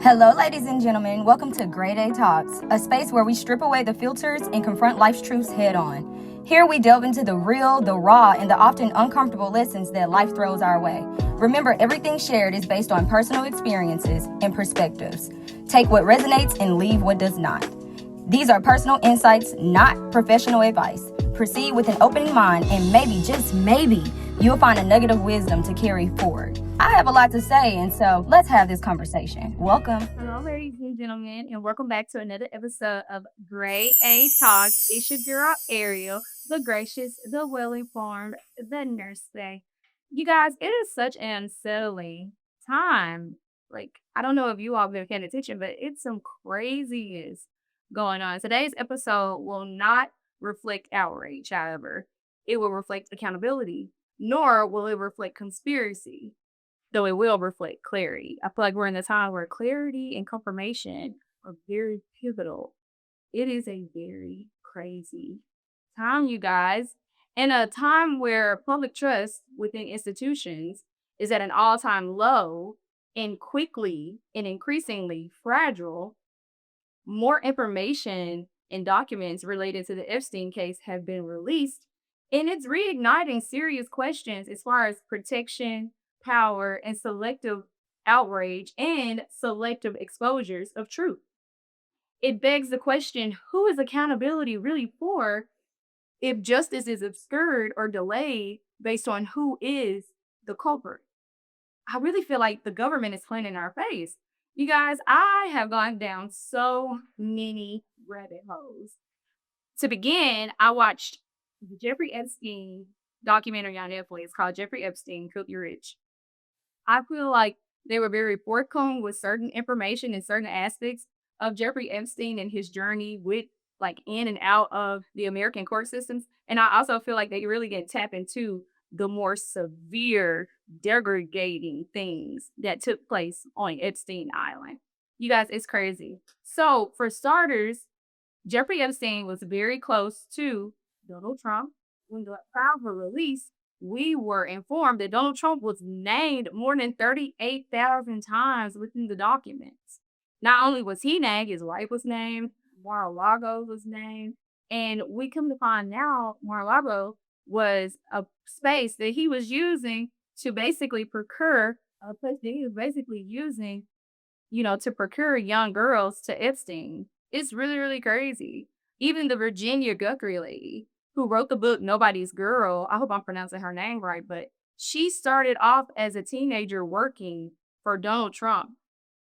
Hello, ladies and gentlemen. Welcome to Grade A Talks, a space where we strip away the filters and confront life's truths head on. Here we delve into the real, the raw, and the often uncomfortable lessons that life throws our way. Remember, everything shared is based on personal experiences and perspectives. Take what resonates and leave what does not. These are personal insights, not professional advice. Proceed with an open mind, and maybe, just maybe, you'll find a nugget of wisdom to carry forward. I have a lot to say, and so let's have this conversation. Welcome. Hello, ladies and gentlemen, and welcome back to another episode of Grade A Talks. It's your girl Ariel, the gracious, the well-informed, the nurse say. You guys, it is such an unsettling time. Like, I don't know if you all been paying attention, but it's some craziness going on. Today's episode will not reflect outrage, however. It will reflect accountability, nor will it reflect conspiracy, though it will reflect clarity. I feel like we're in a time where clarity and confirmation are very pivotal. It is a very crazy time, you guys. And a time where public trust within institutions is at an all time low and quickly and increasingly fragile. More information and documents related to the Epstein case have been released, and it's reigniting serious questions as far as protection, power, and selective outrage and selective exposures of truth. It begs the question, who is accountability really for if justice is obscured or delayed based on who is the culprit? I really feel like the government is playing in our face. You guys, I have gone down so many rabbit holes. To begin, I watched the Jeffrey Epstein documentary on Netflix called Jeffrey Epstein, Filthy Rich. I feel like they were very forthcoming with certain information and certain aspects of Jeffrey Epstein and his journey with like in and out of the American court systems. And I also feel like they really get tap into the more severe degrading things that took place on Epstein Island. You guys, it's crazy. So for starters, Jeffrey Epstein was very close to Donald Trump. When the files were released, we were informed that Donald Trump was named more than 38,000 times within the documents. Not only was he named, his wife was named, Mar-a-Lago was named, and we come to find now Mar-a-Lago was a space that he was using to basically procure a place that he was basically using, to procure young girls to Epstein. It's really, really crazy. Even the Virginia Guthrie lady who wrote the book Nobody's Girl, I hope I'm pronouncing her name right, but she started off as a teenager working for Donald Trump.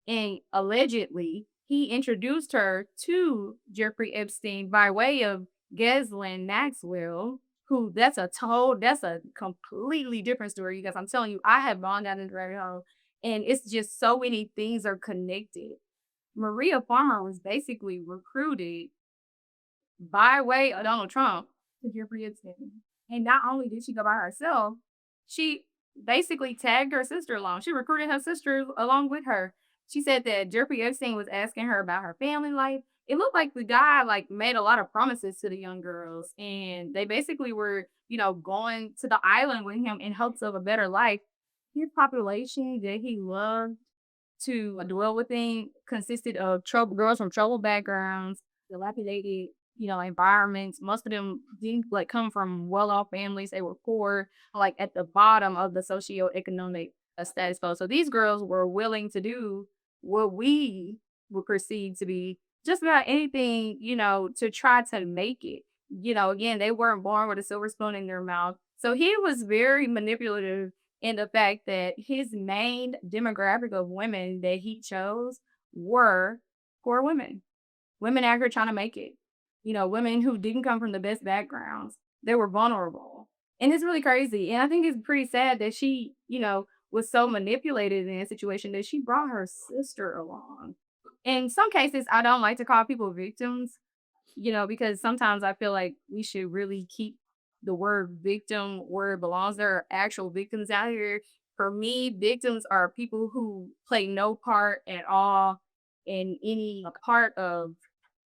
And allegedly, he introduced her to Jeffrey Epstein by way of Ghislaine Maxwell, who that's a completely different story, you guys. I'm telling you, I have gone down this rabbit hole, and it's just so many things are connected. Maria Farmer was basically recruited by way of Donald Trump to Jeffrey Epstein. And not only did she go by herself, she basically tagged her sister along. She recruited her sister along with her. She said that Jeffrey Epstein was asking her about her family life. It looked like the guy made a lot of promises to the young girls, and they basically were, going to the island with him in hopes of a better life. His population that he loved to dwell within consisted of girls from troubled backgrounds, dilapidated, environments. Most of them didn't come from well-off families. They were poor, at the bottom of the socioeconomic status quo. So these girls were willing to do what we would perceive to be just about anything, to try to make it. Again, they weren't born with a silver spoon in their mouth. So he was very manipulative in the fact that his main demographic of women that he chose were poor women, women out here trying to make it, women who didn't come from the best backgrounds. They were vulnerable. And it's really crazy. And I think it's pretty sad that she, was so manipulated in a situation that she brought her sister along. In some cases, I don't like to call people victims, because sometimes I feel like we should really keep the word victim where it belongs. There are actual victims out here. For me, victims are people who play no part at all in any part of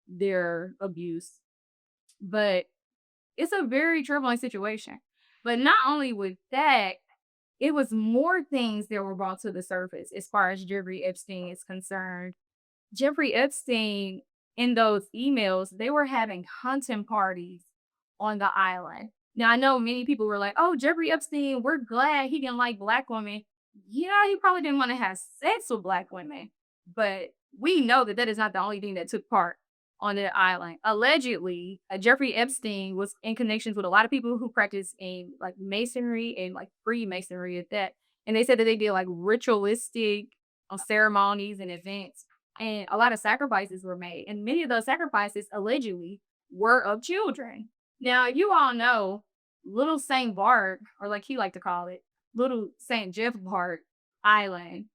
their abuse. But it's a very troubling situation. But not only with that, it was more things that were brought to the surface as far as Jeffrey Epstein is concerned. Jeffrey Epstein, in those emails, they were having hunting parties on the island. Now, I know many people were like, oh, Jeffrey Epstein, we're glad he didn't like black women. Yeah, he probably didn't want to have sex with black women. But we know that that is not the only thing that took part on the island. Allegedly, Jeffrey Epstein was in connections with a lot of people who practice in like masonry and like Freemasonry at that. And they said that they did like ritualistic ceremonies and events, and a lot of sacrifices were made. And many of those sacrifices allegedly were of children. Now, you all know Little St. Bart, or like he liked to call it, Little St. Jeff Bart Island,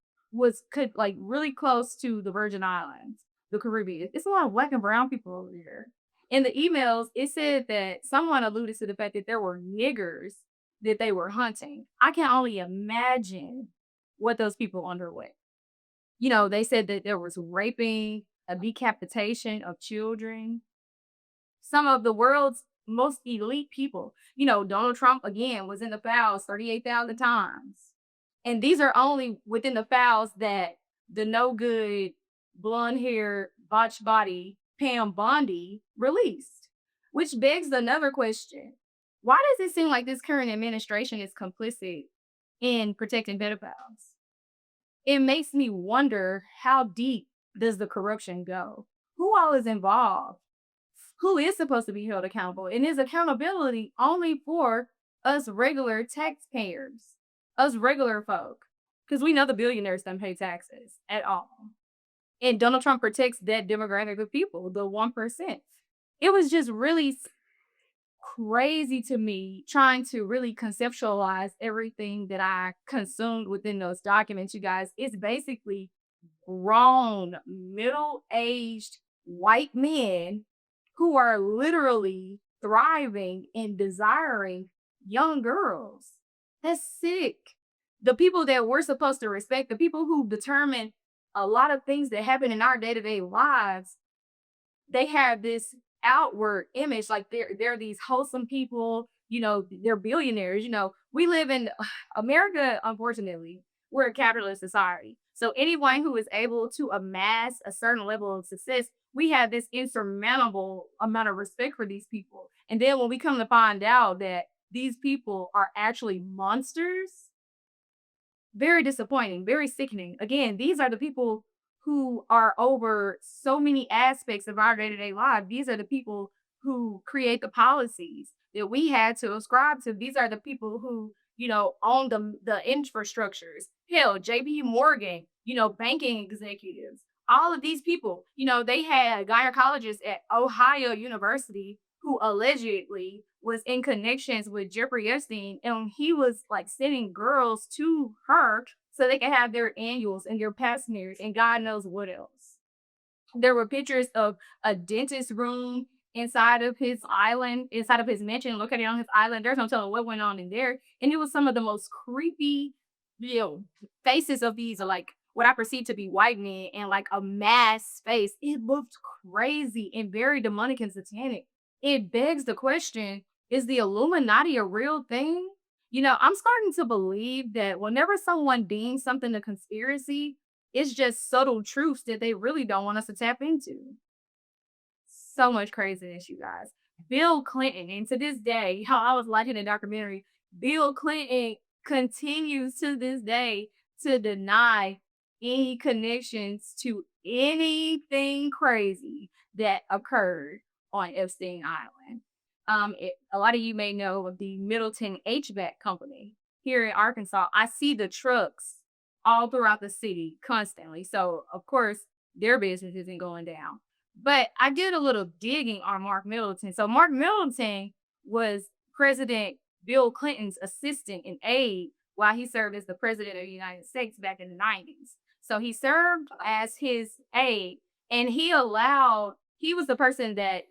could like really close to the Virgin Islands, the Caribbean. It's a lot of black and brown people over there. In the emails, it said that someone alluded to the fact that there were niggers that they were hunting. I can only imagine what those people underwent. They said that there was raping, a decapitation of children. Some of the world's most elite people. Donald Trump again was in the files 38,000 times. And these are only within the files that the no good, blonde hair, botched body Pam Bondi released. Which begs another question. Why does it seem like this current administration is complicit in protecting pedophiles? It makes me wonder, how deep does the corruption go? Who all is involved? Who is supposed to be held accountable? And is accountability only for us regular taxpayers, us regular folk? Because we know the billionaires don't pay taxes at all. And Donald Trump protects that demographic of people, the 1%. It was just really crazy to me trying to really conceptualize everything that I consumed within those documents, you guys. It's basically grown, middle aged white men who are literally thriving and desiring young girls. That's sick. The people that we're supposed to respect, the people who determine a lot of things that happen in our day to day lives, they have this outward image like they're these wholesome people, they're billionaires. We live in America. Unfortunately, we're a capitalist society, so anyone who is able to amass a certain level of success, we have this insurmountable amount of respect for these people. And then when we come to find out that these people are actually monsters, very disappointing, very sickening. Again, these are the people who are over so many aspects of our day-to-day life. These are the people who create the policies that we had to ascribe to. These are the people who, own the infrastructures. Hell, JP Morgan, banking executives. All of these people, they had gynecologists at Ohio University who allegedly was in connections with Jeffrey Epstein, and he was like sending girls to her so they could have their annuals and their pap smears and God knows what else. There were pictures of a dentist room inside of his island, inside of his mansion, located on his island. There's no telling what went on in there. And it was some of the most creepy, faces of these are like what I perceive to be white men, and like a mass face. It looked crazy and very demonic and satanic. It begs the question, is the Illuminati a real thing? I'm starting to believe that whenever someone deems something a conspiracy, it's just subtle truths that they really don't want us to tap into. So much craziness, you guys. Bill Clinton, and to this day, how I was watching the documentary, Bill Clinton continues to this day to deny any connections to anything crazy that occurred on Epstein Island. A lot of you may know of the Middleton HVAC company here in Arkansas. I see the trucks all throughout the city constantly. So, of course, their business isn't going down. But I did a little digging on Mark Middleton. So, Mark Middleton was President Bill Clinton's assistant and aide while he served as the president of the United States back in the 90s. So, he served as his aide, and he was the person that,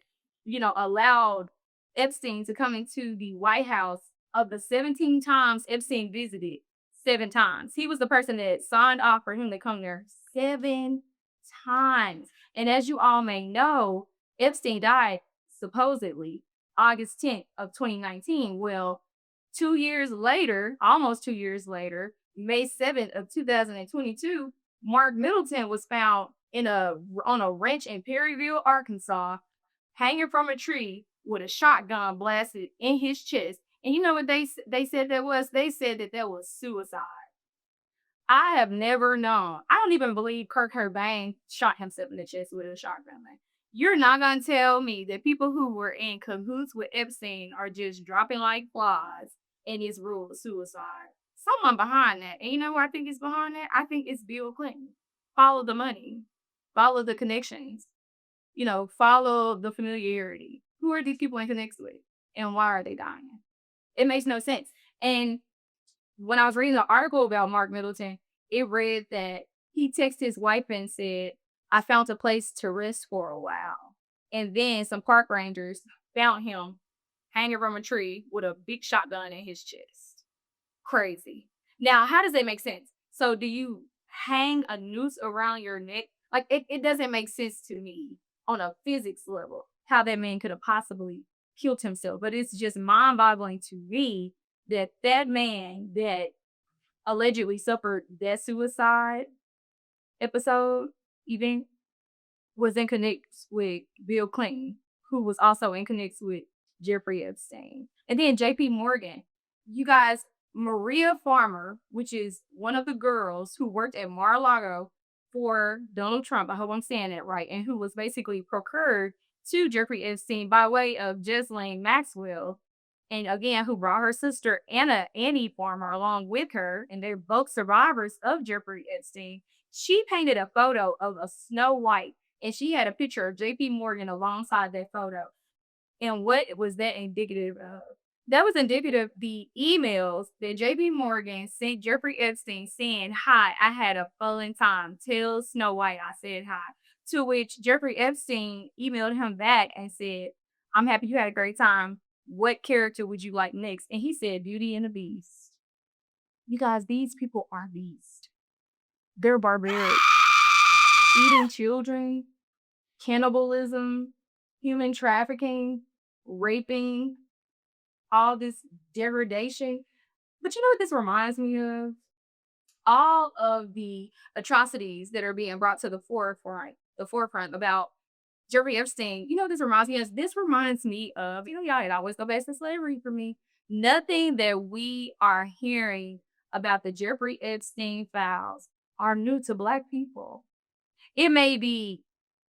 allowed Epstein to come into the White House. Of the 17 times Epstein visited, 7 times. He was the person that signed off for him to come there 7 times. And as you all may know, Epstein died supposedly August 10th of 2019. Well, 2 years later, almost 2 years later, May 7th of 2022, Mark Middleton was found on a ranch in Perryville, Arkansas, hanging from a tree with a shotgun blasted in his chest. And you know what they said that was? They said that that was suicide. I have never known. I don't even believe Kurt Cobain shot himself in the chest with a shotgun. Man. You're not gonna tell me that people who were in cahoots with Epstein are just dropping like flies and it's rule of suicide. Someone behind that. And you know what I think is behind that? I think it's Bill Clinton. Follow the money, follow the connections, follow the familiarity. Who are these people in connects with? And why are they dying? It makes no sense. And when I was reading the article about Mark Middleton, it read that he texted his wife and said, I found a place to rest for a while. And then some park rangers found him hanging from a tree with a big shotgun in his chest. Crazy. Now, how does that make sense? So, do you hang a noose around your neck? Like, it doesn't make sense to me on a physics level how that man could have possibly killed himself. But it's just mind boggling to me that that man that allegedly suffered that suicide episode event was in connects with Bill Clinton, who was also in connects with Jeffrey Epstein. And then JP Morgan. You guys, Maria Farmer, which is one of the girls who worked at Mar-a-Lago for Donald Trump, I hope I'm saying that right, and who was basically procured to Jeffrey Epstein by way of Ghislaine Maxwell, and again, who brought her sister Annie Farmer along with her, and they're both survivors of Jeffrey Epstein. She painted a photo of a Snow White, and she had a picture of JP Morgan alongside that photo. And what was that indicative of? That was indicative of the emails that JP Morgan sent Jeffrey Epstein saying, Hi, I had a fun time. Tell Snow White I said hi. To which Jeffrey Epstein emailed him back and said, I'm happy you had a great time. What character would you like next? And he said, Beauty and the Beast. You guys, these people are beasts. They're barbaric. Eating children, cannibalism, human trafficking, raping, all this degradation. But you know what this reminds me of? All of the atrocities that are being brought to the forefront about Jeffrey Epstein. You know what this reminds me of? This reminds me of, y'all, it always go back to slavery for me. Nothing that we are hearing about the Jeffrey Epstein files are new to Black people. It may be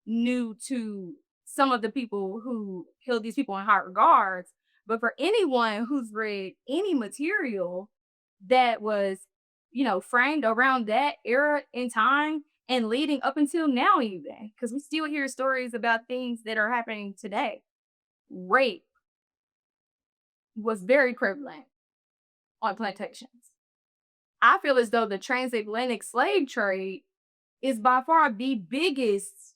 new to some of the people who held these people in high regards, but for anyone who's read any material that was, framed around that era in time and leading up until now, even because we still hear stories about things that are happening today. Rape was very prevalent on plantations. I feel as though the transatlantic slave trade is by far the biggest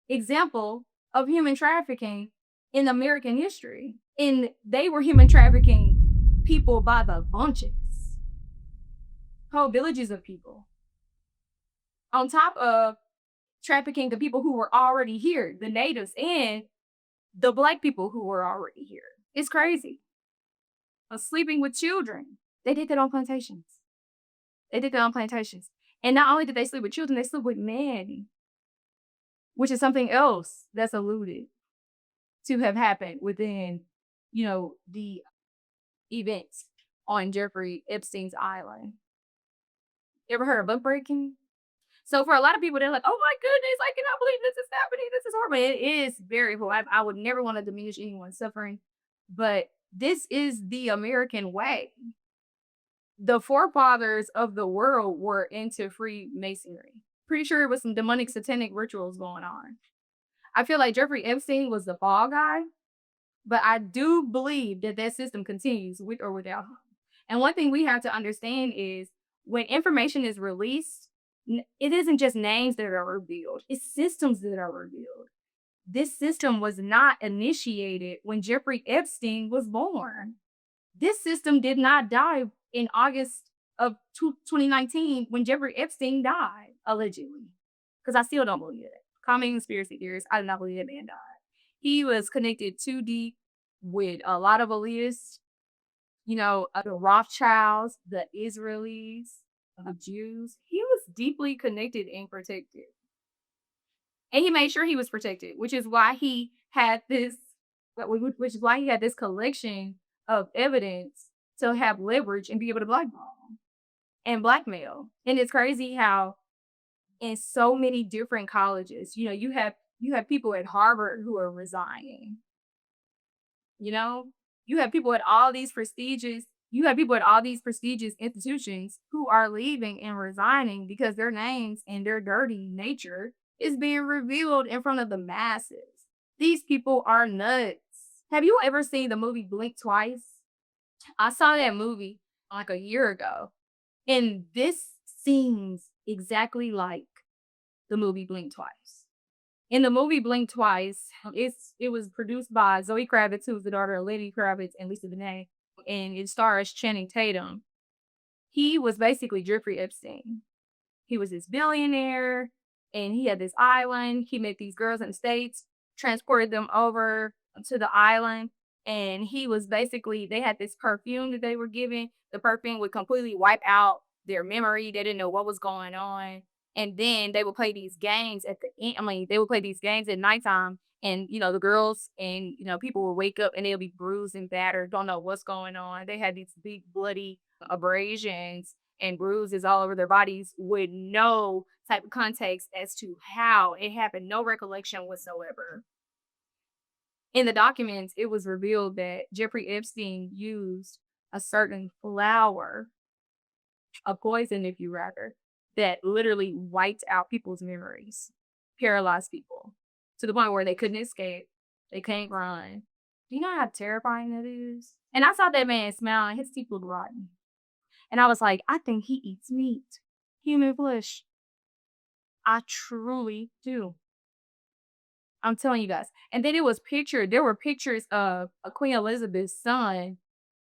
example of human trafficking in American history. And they were human trafficking people by the bunches, whole villages of people, on top of trafficking the people who were already here, the natives and the Black people who were already here. It's crazy. Sleeping with children. They did that on plantations. And not only did they sleep with children, they slept with men, which is something else that's alluded to have happened within, the events on Jeffrey Epstein's island. You ever heard of book breaking? So for a lot of people, they're like, oh my goodness, I cannot believe this is happening. This is horrible. It is very horrible. I would never want to diminish anyone's suffering, but this is the American way. The forefathers of the world were into Freemasonry. Pretty sure it was some demonic satanic rituals going on. I feel like Jeffrey Epstein was the fall guy, but I do believe that system continues with or without him. And one thing we have to understand is when information is released, it isn't just names that are revealed, it's systems that are revealed. This system was not initiated when Jeffrey Epstein was born. This system did not die in August of 2019 when Jeffrey Epstein died, allegedly. Because I still don't believe it. Call me conspiracy theorist. I do not believe that man died. He was connected too deep with a lot of elitists the Rothschilds, the Israelis, the Jews. He was deeply connected and protected. And he made sure he was protected, which is why he had this, which is why he had this collection of evidence to have leverage and be able to blackball and blackmail. And it's crazy how in so many different colleges, you have people at Harvard who are resigning. You know, you have people at all these prestigious you have people at all these prestigious institutions who are leaving and resigning because their names and their dirty nature is being revealed in front of the masses. These people are nuts. Have you ever seen the movie Blink Twice? I saw that movie like a year ago, and this seems exactly like the movie Blink Twice. In the movie Blink Twice, it was produced by Zoe Kravitz, who's the daughter of Lenny Kravitz and Lisa Bonet, and it stars Channing Tatum. He was basically Jeffrey Epstein. He was this billionaire, and he had this island. He met these girls in the States, transported them over to the island, and he was basically they had this perfume that they were giving. The perfume would completely wipe out their memory. They didn't know what was going on. And then they would play these games at the end. I mean, they would play these games at nighttime, and the girls and people would wake up and they'll be bruised and battered, don't know what's going on. They had these big bloody abrasions and bruises all over their bodies with no type of context as to how it happened, no recollection whatsoever. In the documents, it was revealed that Jeffrey Epstein used a certain flower, a poison, if you rather, that literally wiped out people's memories, paralyzed people to the point where they couldn't escape, they can't run. Do you know how terrifying that is? And I saw that man smile and his teeth looked rotten. And I was like, I think he eats meat, human flesh. I truly do. I'm telling you guys. And then there were pictures of Queen Elizabeth's son,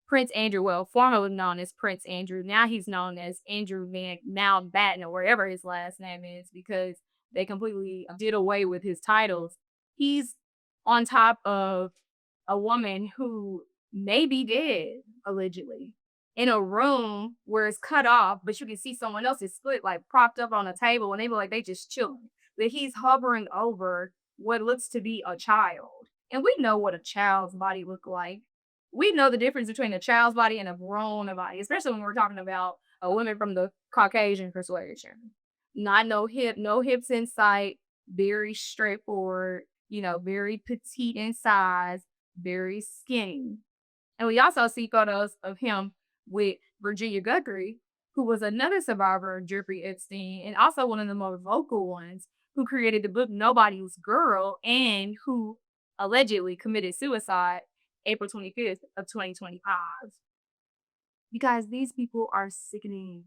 Prince Andrew, well, formerly known as Prince Andrew. Now he's known as Andrew Van Mountbatten or wherever his last name is because they completely did away with his titles. He's on top of a woman who may be dead, allegedly, in a room where it's cut off, but you can see someone else's foot like propped up on a table and they look like they just chilling. But he's hovering over what looks to be a child. And we know what a child's body look like. We know the difference between a child's body and a grown body, especially when we're talking about a woman from the Caucasian persuasion. Not no hips in sight, very straightforward, very petite in size, very skinny. And we also see photos of him with Virginia Guthrie, who was another survivor of Jeffrey Epstein and also one of the more vocal ones who created the book Nobody's Girl and who allegedly committed suicide April 25th of 2025. You guys, these people are sickening.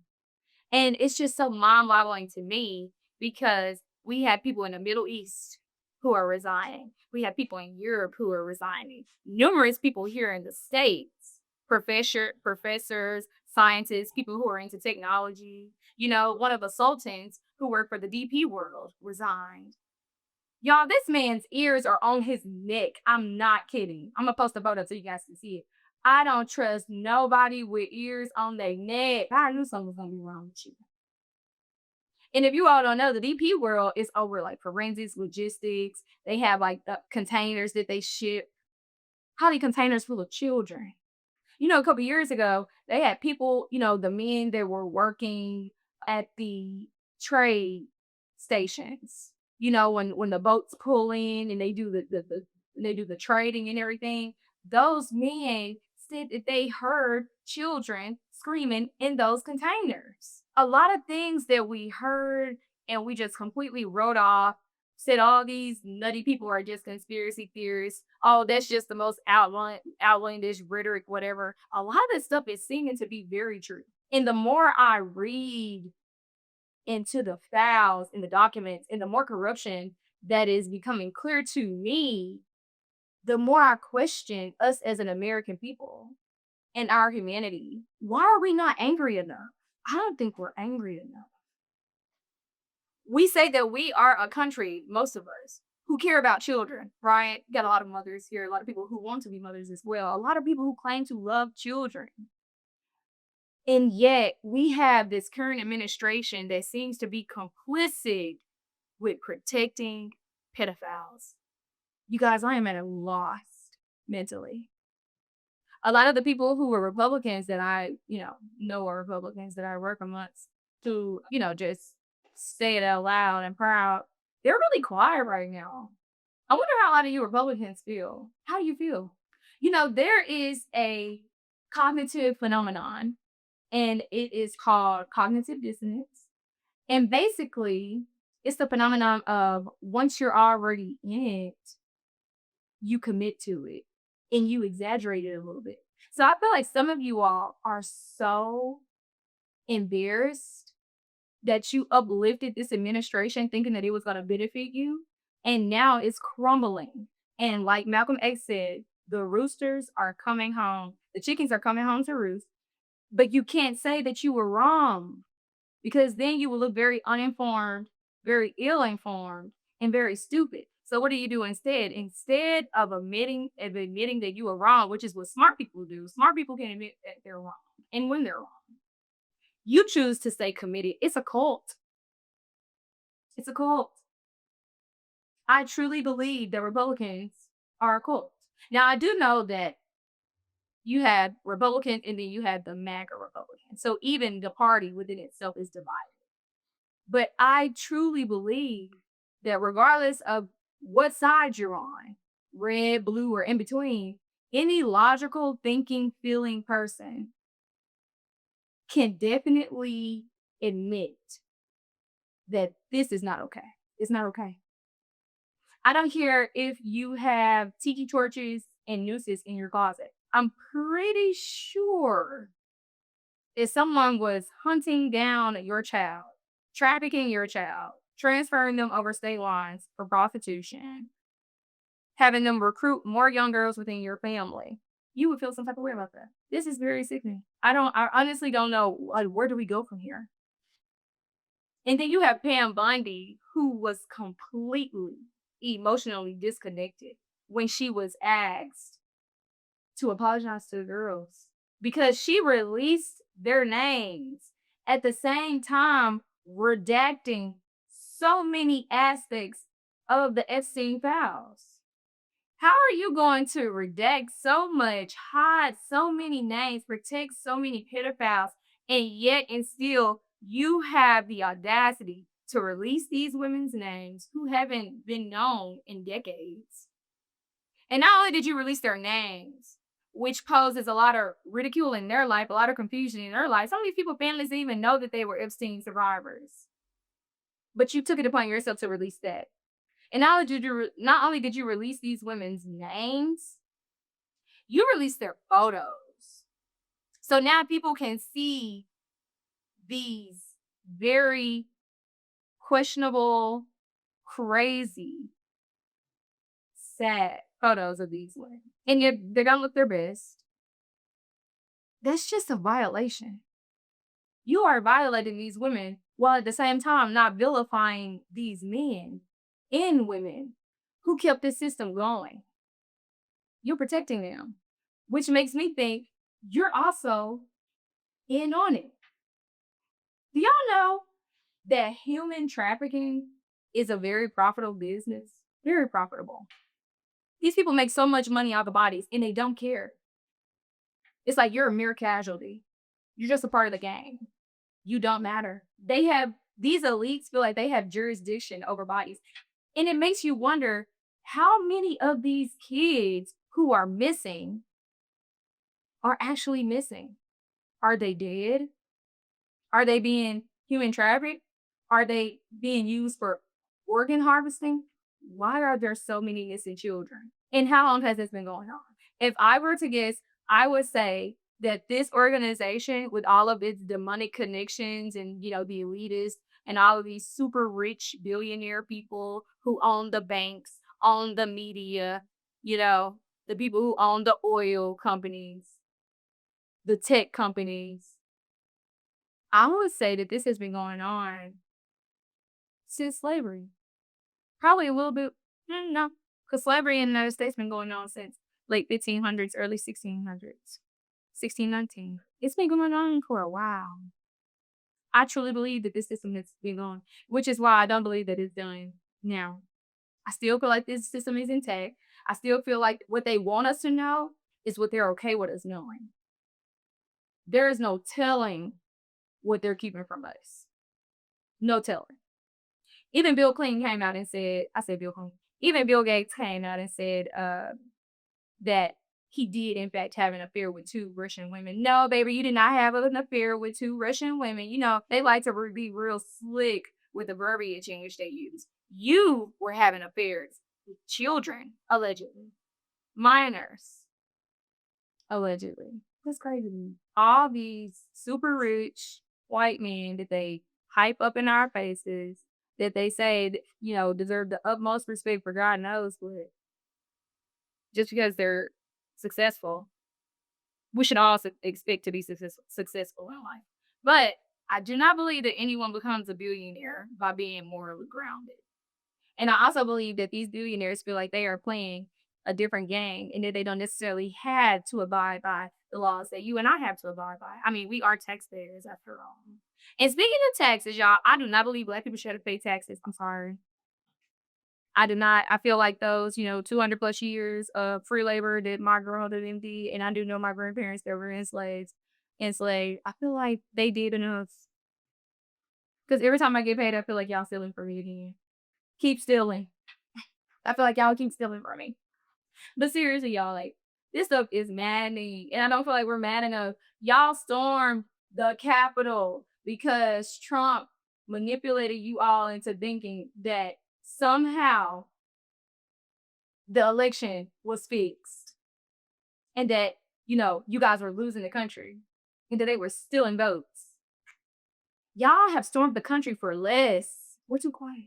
And it's just so mind-boggling to me because we have people in the Middle East who are resigning. We have people in Europe who are resigning. Numerous people here in the States, professors, scientists, people who are into technology. One of the sultans who worked for the DP world resigned. Y'all, this man's ears are on his neck. I'm not kidding. I'm gonna post a photo so you guys can see it. I don't trust nobody with ears on their neck. I knew something was gonna be wrong with you. And if you all don't know, the DP world is over like forensics, logistics. They have like the containers that they ship, probably containers full of children. A couple years ago, they had people, the men that were working at the trade stations. When the boats pull in and they do the trading and everything, those men said that they heard children screaming in those containers. A lot of things that we heard and we just completely wrote off, said all these nutty people are just conspiracy theorists. Oh, that's just the most outlandish rhetoric, whatever. A lot of this stuff is seeming to be very true. And the more I read into the files in the documents and the more corruption that is becoming clear to me, the more I question us as an American people and our humanity. Why are we not angry enough? I don't think we're angry enough. We say that we are a country, most of us. who care about children, right? Got a lot of mothers here, a lot of people who want to be mothers as well, a lot of people who claim to love children. And yet we have this current administration that seems to be complicit with protecting pedophiles. You guys, I am at a loss mentally. A lot of the people who were Republicans that I, know are Republicans that I work amongst to, just say it out loud and proud, they're really quiet right now. I wonder how a lot of you Republicans feel. How do you feel? There is a cognitive phenomenon, and it is called cognitive dissonance. And basically, it's the phenomenon of once you're already in it, you commit to it and you exaggerate it a little bit. So I feel like some of you all are so embarrassed that you uplifted this administration thinking that it was going to benefit you. And now it's crumbling. And like Malcolm X said, the roosters are coming home. The chickens are coming home to roost. But you can't say that you were wrong because then you will look very uninformed, very ill informed, and very stupid. So what do you do instead? Instead of admitting that you were wrong, which is what smart people do, smart people can admit that they're wrong and when they're wrong. You choose to stay committed. It's a cult. It's a cult. I truly believe that Republicans are a cult. Now I do know that you had Republicans and then you had the MAGA Republicans. So even the party within itself is divided. But I truly believe that regardless of what side you're on, red, blue, or in between, any logical thinking, feeling person can definitely admit that this is not okay. It's not okay. I don't care if you have tiki torches and nooses in your closet. I'm pretty sure if someone was hunting down your child, trafficking your child, transferring them over state lines for prostitution, having them recruit more young girls within your family, you would feel some type of way about that. This is very sickening. I honestly don't know, like, where do we go from here? And then you have Pam Bundy, who was completely emotionally disconnected when she was asked to apologize to the girls because she released their names at the same time redacting so many aspects of the Epstein files. How are you going to redact so much, hide so many names, protect so many pedophiles, and yet and still you have the audacity to release these women's names who haven't been known in decades? And not only did you release their names, which poses a lot of ridicule in their life, a lot of confusion in their life. Some of these people, families didn't even know that they were Epstein survivors. But you took it upon yourself to release that. And not only did you release these women's names, you released their photos. So now people can see these very questionable, crazy, sad photos of these women. And yet they're gonna look their best. That's just a violation. You are violating these women while at the same time not vilifying these men and women who kept this system going. You're protecting them, which makes me think you're also in on it. Do y'all know that human trafficking is a very profitable business? Very profitable. These people make so much money out of bodies and they don't care. It's like you're a mere casualty. You're just a part of the game. You don't matter. These elites feel like they have jurisdiction over bodies. And it makes you wonder how many of these kids who are missing are actually missing. Are they dead? Are they being human trafficked? Are they being used for organ harvesting? Why are there so many missing children? And how long has this been going on? If I were to guess, I would say that this organization, with all of its demonic connections and, the elitists and all of these super rich billionaire people who own the banks, own the media, the people who own the oil companies, the tech companies, I would say that this has been going on since slavery. Probably a little bit No, because slavery in the United States been going on since late 1500s, early 1600s, 1619. It's been going on for a while. I truly believe that this system has been going, which is why I don't believe that it's done now. I still feel like this system is intact. I still feel like what they want us to know is what they're okay with us knowing. There is no telling what they're keeping from us. No telling. Even Bill Clinton came out and said, I said Bill Clinton, even Bill Gates came out and said that he did, in fact, have an affair with 2 Russian women. No, baby, you did not have an affair with 2 Russian women. You know, they like to be real slick with the verbiage in which they use. You were having affairs with children, allegedly, minors, allegedly. That's crazy to me. All these super rich white men that they hype up in our faces, that they say, you know, deserve the utmost respect for God knows what, just because they're successful, we should all expect to be successful in life. But I do not believe that anyone becomes a billionaire by being morally grounded. And I also believe that these billionaires feel like they are playing a different game and that they don't necessarily have to abide by the laws that you and I have to abide by. I mean, we are taxpayers after all. And speaking of taxes, y'all, I do not believe Black people should have to pay taxes. I'm sorry. I do not. I feel like those, 200 plus years of free labor that my grandmother them did, and I do know my grandparents that were enslaved. I feel like they did enough. Because every time I get paid, I feel like y'all stealing from me again. Keep stealing. I feel like y'all keep stealing from me. But seriously, y'all, like, this stuff is maddening. And I don't feel like we're mad enough. Y'all stormed the Capitol because Trump manipulated you all into thinking that somehow the election was fixed and that, you guys were losing the country and that they were stealing votes. Y'all have stormed the country for less. We're too quiet.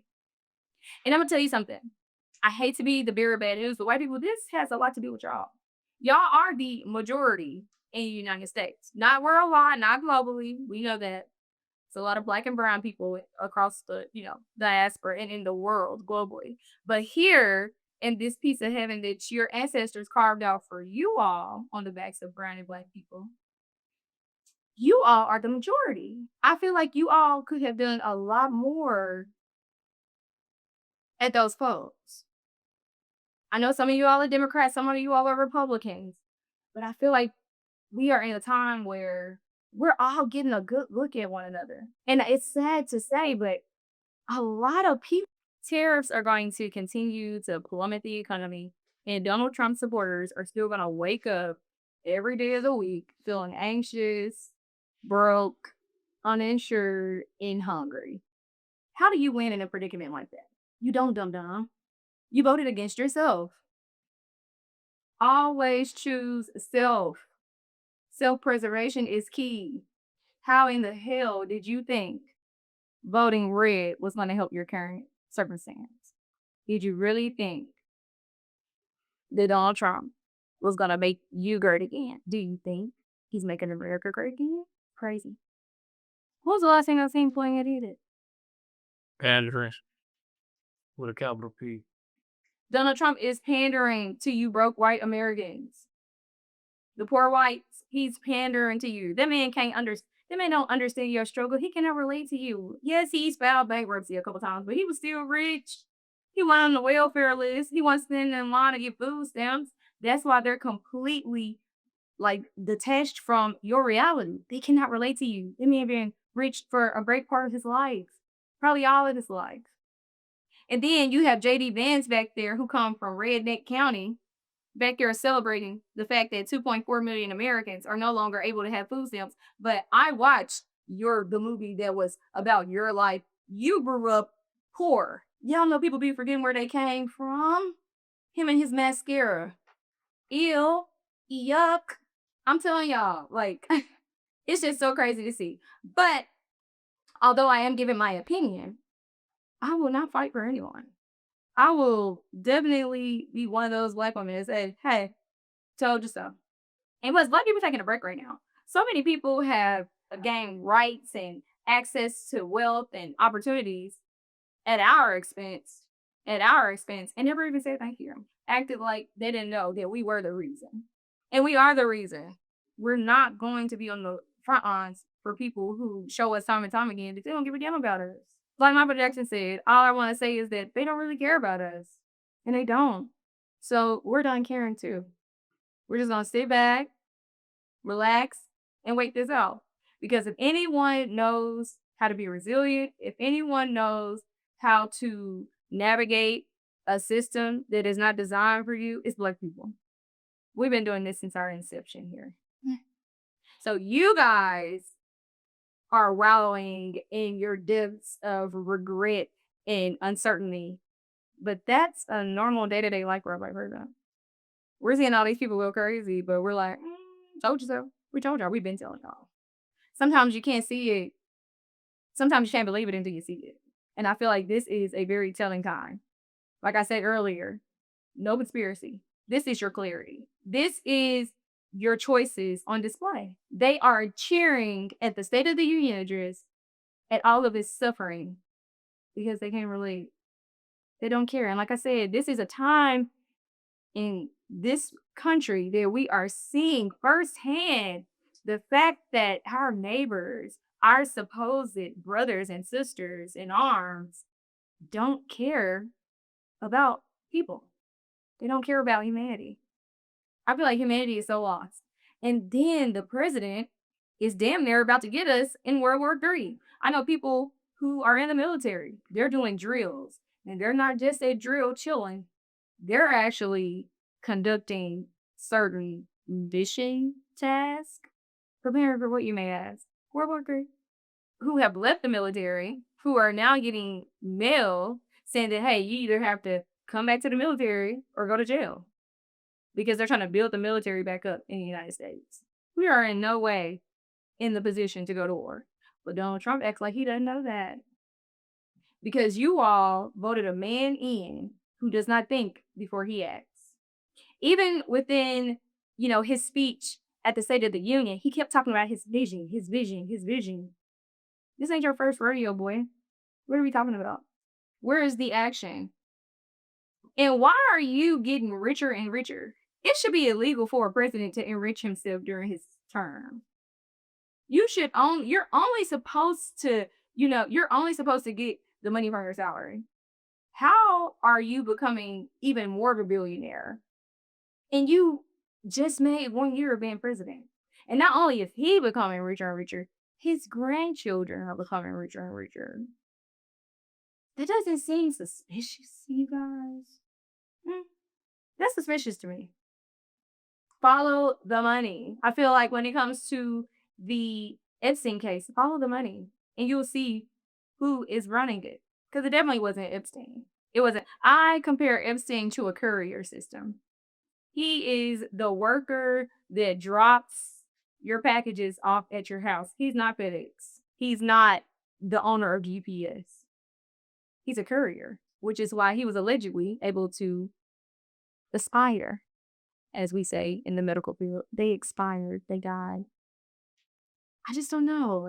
And I'm going to tell you something. I hate to be the bearer of bad news, but white people, this has a lot to do with y'all. Y'all are the majority in the United States. Not worldwide, not globally. We know that. It's a lot of Black and brown people across the, diaspora and in the world globally. But here in this piece of heaven that your ancestors carved out for you all on the backs of brown and Black people, you all are the majority. I feel like you all could have done a lot more at those polls. I know some of you all are Democrats, some of you all are Republicans, but I feel like we are in a time where we're all getting a good look at one another. And it's sad to say, but a lot of people, tariffs are going to continue to plummet the economy, and Donald Trump supporters are still going to wake up every day of the week feeling anxious, broke, uninsured, and hungry. How do you win in a predicament like that? You don't, dum dum. You voted against yourself. Always choose self. Self preservation is key. How in the hell did you think voting red was going to help your current circumstance? Did you really think that Donald Trump was going to make you great again? Do you think he's making America great again? Crazy. What was the last thing I seen playing at either? Pandering with a capital P. Donald Trump is pandering to you broke white Americans. The poor whites, he's pandering to you. That man can't understand. That man don't understand your struggle. He cannot relate to you. Yes, he's filed bankruptcy a couple times, but he was still rich. He went on the welfare list. He wasn't standing in line to get food stamps. That's why they're completely detached from your reality. They cannot relate to you. That man been rich for a great part of his life, probably all of his life. And then you have JD Vance back there who come from Redneck County, back there celebrating the fact that 2.4 million Americans are no longer able to have food stamps. But I watched the movie that was about your life. You grew up poor. Y'all know people be forgetting where they came from. Him and his mascara. Ew. Yuck. I'm telling y'all, it's just so crazy to see. But although I am giving my opinion, I will not fight for anyone. I will definitely be one of those Black women that say, hey, told you so. And plus, Black people taking a break right now. So many people have gained rights and access to wealth and opportunities at our expense. at our expense and never even said thank you. Acted like they didn't know that we were the reason. And we are the reason. We're not going to be on the front lines for people who show us time and time again that they don't give a damn about us. Like Michael Jackson said, all I want to say is that they don't really care about us. And they don't. So we're done caring too. We're just going to sit back, relax, and wait this out. Because if anyone knows how to be resilient, if anyone knows how to navigate a system that is not designed for you, it's Black people. We've been doing this since our inception here. So you guys are wallowing in your depths of regret and uncertainty. But that's a normal day-to-day life for a Black person. We're seeing all these people go crazy, but we're like, told you so. We told y'all. We've been telling y'all. Sometimes you can't see it. Sometimes you can't believe it until you see it. And I feel like this is a very telling time. Like I said earlier, no conspiracy. This is your clarity. This is your choices on display. They are cheering at the State of the Union address at all of this suffering because they can't relate. They don't care. And like I said, this is a time in this country that we are seeing firsthand the fact that our neighbors, our supposed brothers and sisters in arms, don't care about people. They don't care about humanity. I feel like humanity is so lost. And then the president is damn near about to get us in World War III. I know people who are in the military. They're doing drills. And they're not just at drill chilling. They're actually conducting certain mission tasks, preparing for what you may ask. World War III. Who have left the military, who are now getting mail saying that, hey, you either have to come back to the military or go to jail. Because they're trying to build the military back up in the United States. We are in no way in the position to go to war. But Donald Trump acts like he doesn't know that. Because you all voted a man in who does not think before he acts. Even within, his speech at the State of the Union, he kept talking about his vision, his vision, his vision. This ain't your first rodeo, boy. What are we talking about? Where is the action? And why are you getting richer and richer? It should be illegal for a president to enrich himself during his term. You're only supposed to get the money from your salary. How are you becoming even more of a billionaire? And you just made 1 year of being president. And not only is he becoming richer and richer, his grandchildren are becoming richer and richer. That doesn't seem suspicious to you guys. That's suspicious to me. Follow the money. I feel like when it comes to the Epstein case, follow the money and you'll see who is running it. Because it definitely wasn't Epstein. It wasn't. I compare Epstein to a courier system. He is the worker that drops your packages off at your house. He's not FedEx. He's not the owner of GPS. He's a courier, which is why he was allegedly able to aspire, as we say in the medical field. They expired. They died. I just don't know.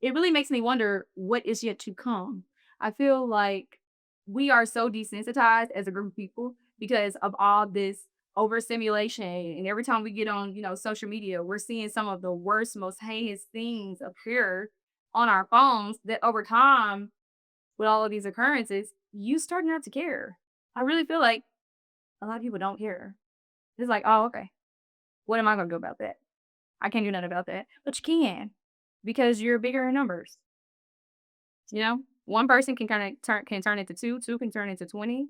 It really makes me wonder what is yet to come. I feel like we are so desensitized as a group of people because of all this overstimulation. And every time we get on, social media, we're seeing some of the worst, most heinous things appear on our phones that over time, with all of these occurrences, you start not to care. I really feel like a lot of people don't care. It's like, oh, okay. What am I going to do about that? I can't do nothing about that. But you can, because you're bigger in numbers. One person can turn into two can turn into 20.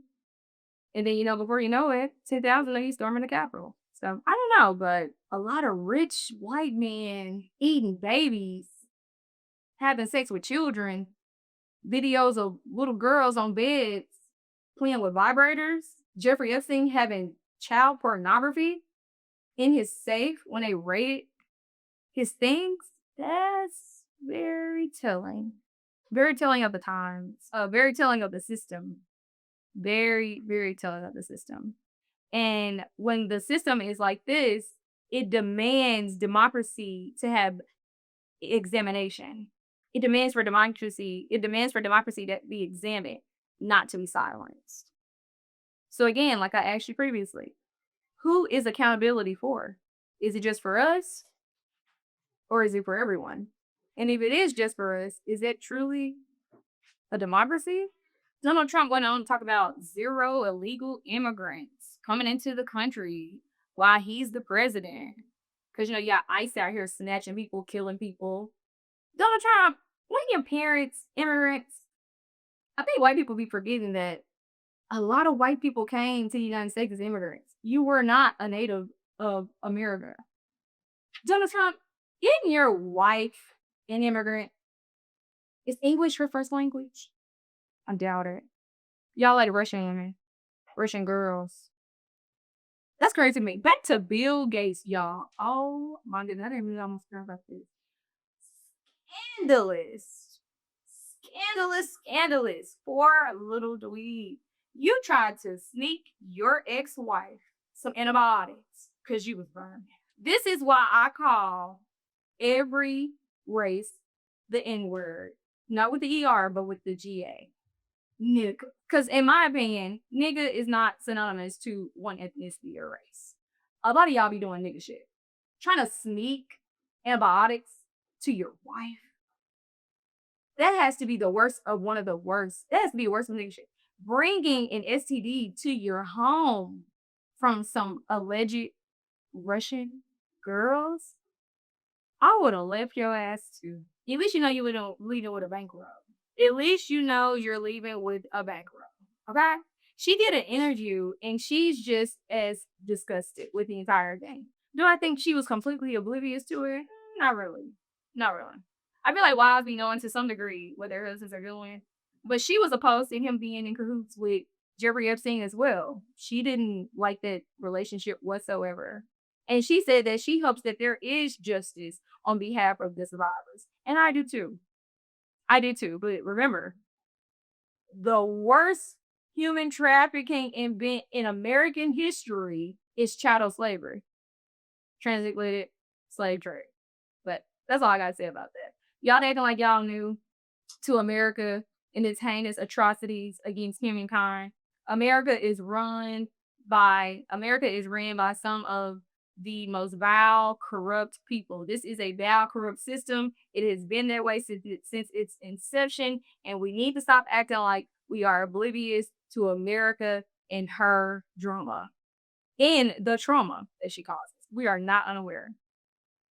And then, before you know it, 10,000 ladies storming the Capitol. So I don't know, but a lot of rich white men eating babies, having sex with children, videos of little girls on beds playing with vibrators, Jeffrey Epstein having child pornography in his safe when they raided his things. That's very telling. Very telling of the times. Very telling of the system. Very, very telling of the system. And when the system is like this, it demands democracy to have examination. It demands for democracy to be examined. not to be silenced. So again, like I asked you previously, who is accountability for? Is it just for us or is it for everyone? And if it is just for us, is it truly a democracy? Donald Trump went on to talk about 0 illegal immigrants coming into the country while he's the president. Because, you got ICE out here snatching people, killing people. Donald Trump, when your parents, immigrants, I think white people be forgetting that a lot of white people came to the United States as immigrants. You were not a native of America. Donald Trump, isn't your wife an immigrant? Is English her first language? I doubt it. Y'all like Russian women, Russian girls. That's crazy to me. Back to Bill Gates, y'all. Oh my goodness, I didn't even almost care about this. Scandalous. Scandalous. Poor little dweeb. You tried to sneak your ex-wife some antibiotics because you was burned. This is why I call every race the N-word. Not with the ER, but with the GA. Nigga. Because in my opinion, nigga is not synonymous to one ethnicity or race. A lot of y'all be doing nigga shit. Trying to sneak antibiotics to your wife. That has to be the worst of one of the worst. That has to be the worst of nigga shit. Bringing an STD to your home from some alleged Russian girls. I would have left your ass too. At least you know you would leave with a bankroll. At least you know you're leaving with a bankroll. Okay? She did an interview and she's just as disgusted with the entire thing. Do I think she was completely oblivious to it? Not really. Not really. I feel like wives be knowing to some degree what their husbands are doing. But she was opposed to him being in cahoots with Jeffrey Epstein as well. She didn't like that relationship whatsoever. And she said that she hopes that there is justice on behalf of the survivors. And I do too. I do too. But remember, the worst human trafficking event in American history is chattel slavery. Transatlantic slave trade. But that's all I gotta say about that. Y'all acting like y'all knew to America and its heinous atrocities against humankind. America is ran by some of the most vile, corrupt people. This is a vile, corrupt system. It has been that way since its inception, and we need to stop acting like we are oblivious to America and her drama. And the trauma that she causes. We are not unaware.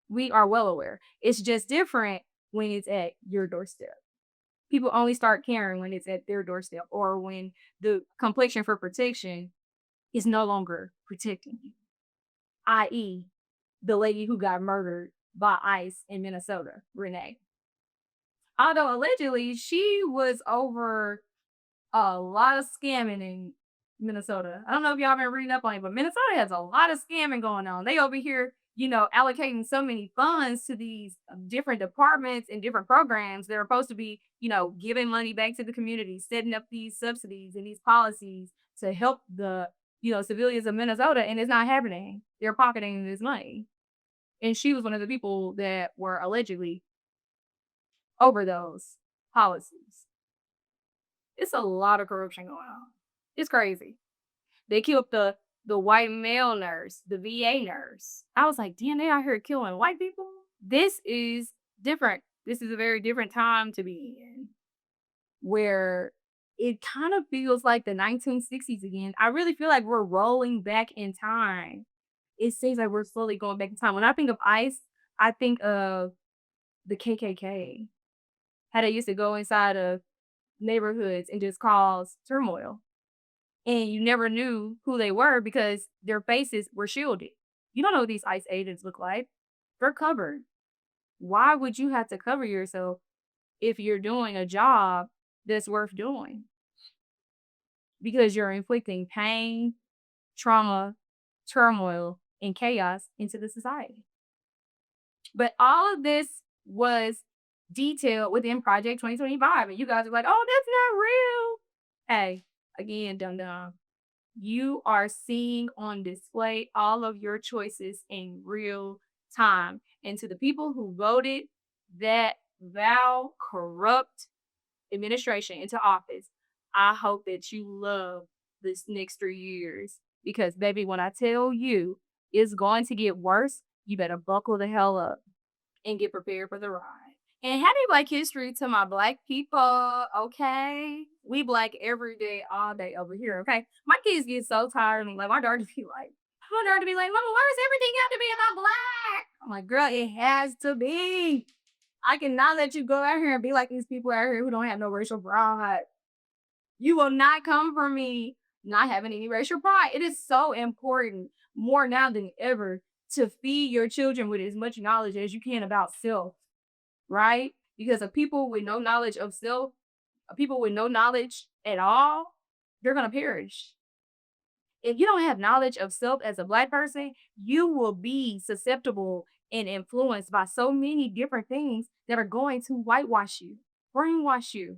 We are well aware. It's just different when it's at your doorstep. People only start caring when it's at their doorstep or when the complexion for protection is no longer protecting you. I.e., the lady who got murdered by ICE in Minnesota, Renee. Although allegedly she was over a lot of scamming in Minnesota. I don't know if y'all been reading up on it, but Minnesota has a lot of scamming going on. They over here, allocating so many funds to these different departments and different programs that are supposed to be, giving money back to the community, setting up these subsidies and these policies to help the, civilians of Minnesota, and it's not happening. They're pocketing this money. And she was one of the people that were allegedly over those policies. It's a lot of corruption going on. It's crazy. They killed the white male nurse, the VA nurse. I was like, damn, they out here killing white people? This is different. This is a very different time to be in, where it kind of feels like the 1960s again. I really feel like we're rolling back in time. It seems like we're slowly going back in time. When I think of ICE, I think of the KKK. How they used to go inside of neighborhoods and just cause turmoil. And you never knew who they were because their faces were shielded. You don't know what these ICE agents look like. They're covered. Why would you have to cover yourself if you're doing a job that's worth doing? Because you're inflicting pain, trauma, turmoil, and chaos into the society. But all of this was detailed within Project 2025. And you guys are like, oh, that's not real. Hey, again, dum-dum. You are seeing on display all of your choices in real time. And to the people who voted that vile, corrupt administration into office, I hope that you love this next 3 years because, baby, when I tell you it's going to get worse, you better buckle the hell up and get prepared for the ride. And happy Black History to my Black people, okay? We Black every day, all day over here, okay? My kids get so tired of me. Like, my daughter be like, Mama, why does everything have to be about Black? I'm like, girl, it has to be. I cannot let you go out here and be like these people out here who don't have no racial pride. You will not come for me not having any racial pride. It is so important, more now than ever, to feed your children with as much knowledge as you can about self, right? Because of people with no knowledge of self, people with no knowledge at all, they're going to perish. If you don't have knowledge of self as a Black person, you will be susceptible and influenced by so many different things that are going to whitewash you, brainwash you.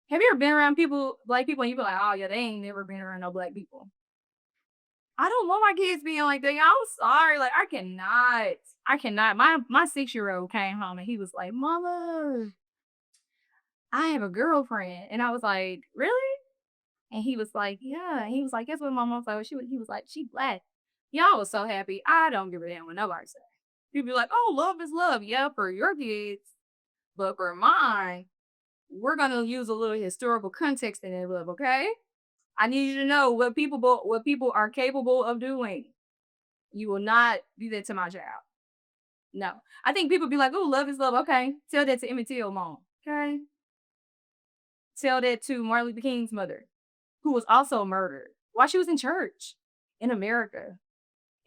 Have you ever been around people, Black people, and you be like, oh yeah, they ain't never been around no Black people? I don't want my kids being like that. I'm sorry. Like, I cannot. My 6-year-old came home and he was like, Mama, I have a girlfriend. And I was like, really? And he was like, yeah. And he was like, guess what my mom said? He was like, she Black. Y'all was so happy. I don't give a damn what nobody say. You'd be like, oh, love is love. Yeah, for your kids. But for mine, we're going to use a little historical context in that love, okay? I need you to know what people are capable of doing. You will not do that to my child. No. I think people be like, oh, love is love. Okay. Tell that to Emmett Till, mom. Okay. Tell that to Martin Luther King's mother, who was also murdered while she was in church in America.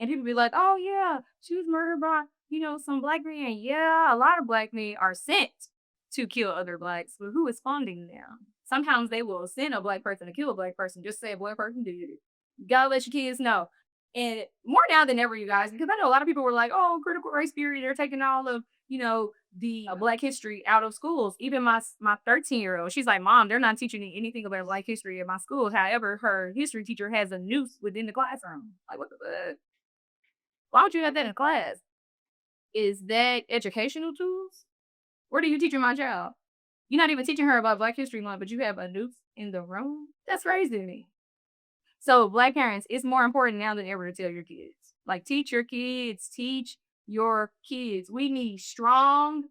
And people be like, oh, yeah, she was murdered by, some Black men. Yeah, a lot of Black men are sent to kill other Blacks, but who is funding them? Sometimes they will send a Black person to kill a Black person. Just say a Black person did it. You gotta let your kids know. And more now than ever, you guys, because I know a lot of people were like, oh, critical race theory, they're taking all of, the Black history out of schools. Even my 13-year-old, she's like, Mom, they're not teaching me anything about Black history in my school. However, her history teacher has a noose within the classroom. Like, what the fuck? Why would you have that in class? Is that educational tools? What are you teaching my child? You're not even teaching her about Black History Month, but you have a noose in the room? That's crazy to me. So, Black parents, it's more important now than ever to tell your kids. Like, teach your kids. We need strong,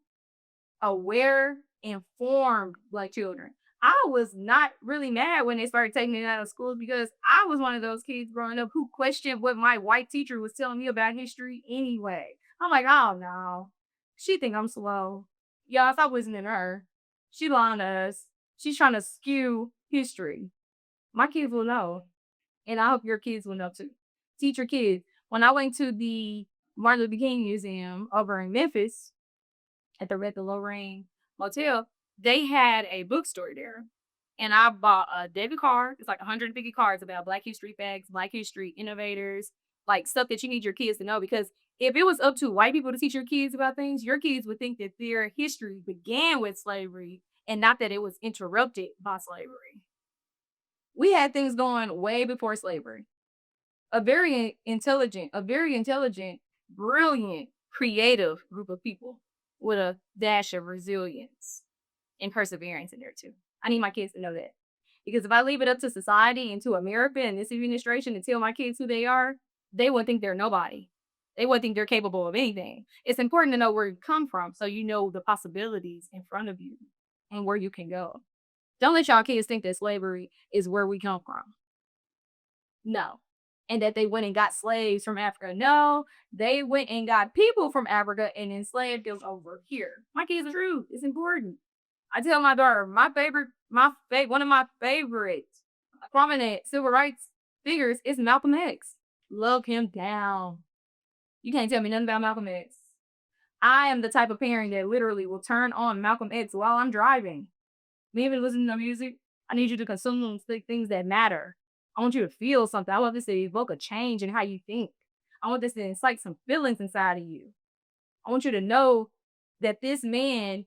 aware, informed Black children. I was not really mad when they started taking it out of schools because I was one of those kids growing up who questioned what my white teacher was telling me about history anyway. I'm like, oh no, she think I'm slow. Y'all, if I wasn't in her, she lying to us. She's trying to skew history. My kids will know. And I hope your kids will know too. Teach your kids. When I went to the Martin Luther King Museum over in Memphis at the Lorraine Motel, they had a bookstore there. And I bought a David card. It's like 150 cards about Black history facts, Black history innovators, like stuff that you need your kids to know. Because if it was up to white people to teach your kids about things, your kids would think that their history began with slavery and not that it was interrupted by slavery. We had things going way before slavery. A very intelligent, brilliant, creative group of people with a dash of resilience and perseverance in there too. I need my kids to know that. Because if I leave it up to society and to America and this administration to tell my kids who they are, they would think they're nobody. They would think they're capable of anything. It's important to know where you come from so you know the possibilities in front of you and where you can go. Don't let y'all kids think that slavery is where we come from. No. And that they went and got slaves from Africa. No, they went and got people from Africa and enslaved them over here. My kids are true. It's important. I tell my daughter, one of my favorite prominent civil rights figures is Malcolm X. Love him down. You can't tell me nothing about Malcolm X. I am the type of parent that literally will turn on Malcolm X while I'm driving. Maybe listen to music. I need you to consume things that matter. I want you to feel something. I want this to evoke a change in how you think. I want this to incite some feelings inside of you. I want you to know that this man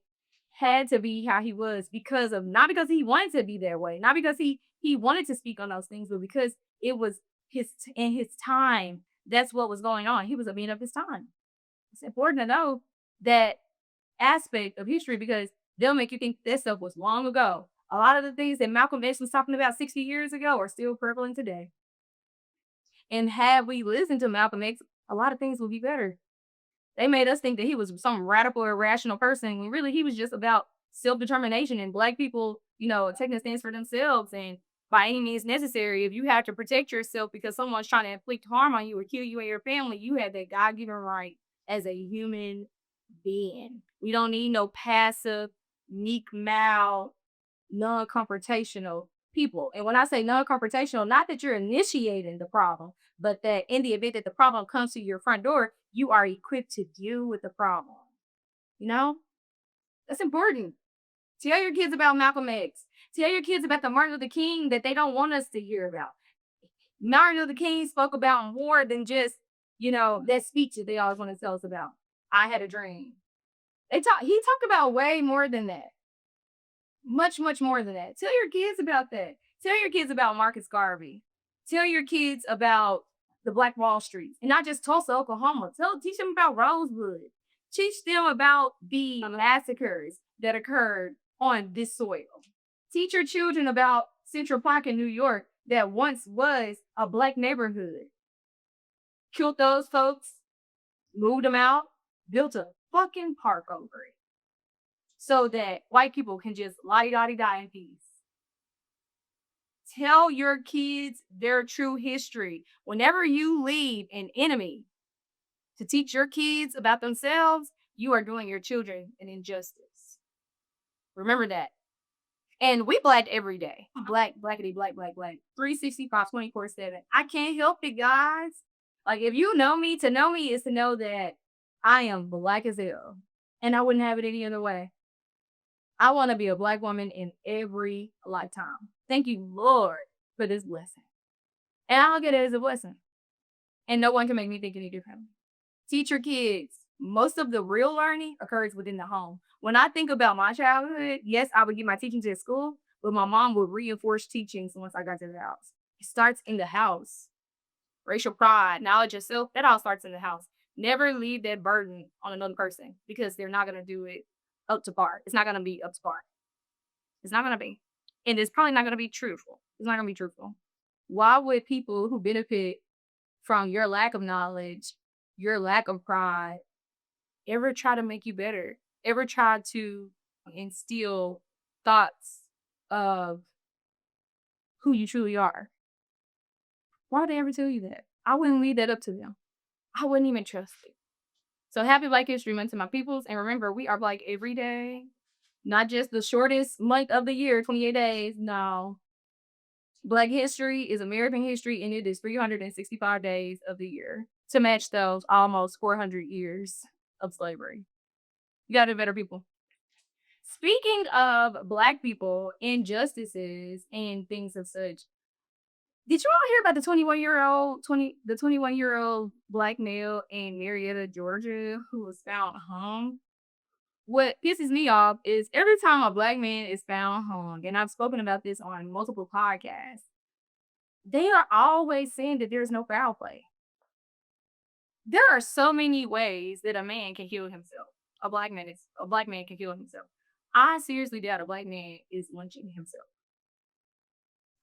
had to be how he was not because he wanted to be that way, not because he wanted to speak on those things, but because it was in his time. That's what was going on. He was a man of his time. It's important to know that aspect of history because they'll make you think that stuff was long ago. A lot of the things that Malcolm X was talking about 60 years ago are still prevalent today. And had we listened to Malcolm X, a lot of things would be better. They made us think that he was some radical, irrational person when really he was just about self-determination and black people, taking a stance for themselves and by any means necessary. If you have to protect yourself because someone's trying to inflict harm on you or kill you and your family, you have that God-given right as a human being. We don't need no passive, meek mouthed, non-confrontational people. And when I say non-confrontational, not that you're initiating the problem, but that in the event that the problem comes to your front door, you are equipped to deal with the problem. You know, that's important. Tell your kids about Malcolm X. Tell your kids about the Martin Luther King that they don't want us to hear about. Martin Luther King spoke about more than just, that speech that they always want to tell us about. I had a dream. He talked about way more than that. Much, much more than that. Tell your kids about that. Tell your kids about Marcus Garvey. Tell your kids about the Black Wall Street. And not just Tulsa, Oklahoma. Teach them about Rosewood. Teach them about the massacres that occurred on this soil. Teach your children about Central Park in New York that once was a black neighborhood. Killed those folks, moved them out, built a fucking park over it, so that white people can just la-di-da-di-die in peace. Tell your kids their true history. Whenever you leave an enemy to teach your kids about themselves, you are doing your children an injustice. Remember that. And we black every day. Black, blackity, black, black, black. 365, 24/7. I can't help it, guys. Like, if you know me, to know me is to know that I am black as hell. And I wouldn't have it any other way. I want to be a black woman in every lifetime. Thank you, Lord, for this blessing. And I'll get it as a blessing. And no one can make me think any differently. Teach your kids. Most of the real learning occurs within the home. When I think about my childhood, yes, I would get my teachings at school, but my mom would reinforce teachings once I got to the house. It starts in the house. Racial pride, knowledge of self, that all starts in the house. Never leave that burden on another person because they're not going to do it up to par. It's not going to be up to par. It's not going to be. And it's probably not going to be truthful. It's not going to be truthful. Why would people who benefit from your lack of knowledge, your lack of pride, ever try to make you better? Ever try to instill thoughts of who you truly are? Why would they ever tell you that? I wouldn't leave that up to them. I wouldn't even trust it. So happy Black History Month to my peoples. And remember, we are black every day. Not just the shortest month of the year, 28 days. No. Black history is American history, and it is 365 days of the year to match those almost 400 years of slavery. You gotta do better, people. Speaking of Black people, injustices, and things of such, did you all hear about the 21-year-old Black male in Marietta, Georgia, who was found hung? What pisses me off is every time a Black man is found hung, and I've spoken about this on multiple podcasts, they are always saying that there's no foul play. There are so many ways that a man can kill himself. A black man can kill himself. I seriously doubt a Black man is lynching himself.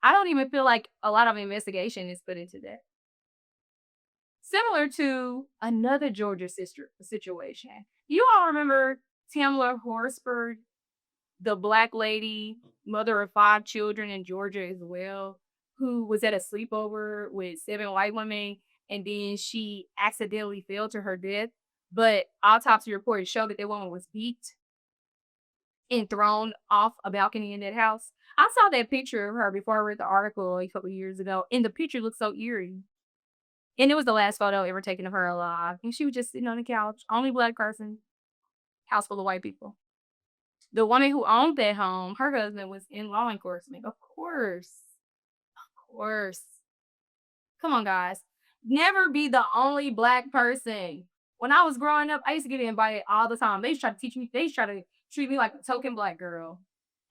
I don't even feel like a lot of investigation is put into that. Similar to another Georgia sister situation. You all remember Tamla Horsford, the Black lady, mother of 5 children in Georgia as well, who was at a sleepover with 7 white women, and then she accidentally fell to her death. But autopsy reports showed that woman was beat and thrown off a balcony in that house. I saw that picture of her before I read the article a couple of years ago, and the picture looked so eerie. And it was the last photo ever taken of her alive. And she was just sitting on the couch, only Black person, house full of white people. The woman who owned that home, her husband was in law enforcement. Of course. Of course. Come on, guys. Never be the only Black person. When I was growing up, I used to get invited all the time. They used to try to teach me, they used to try to treat me like a token Black girl.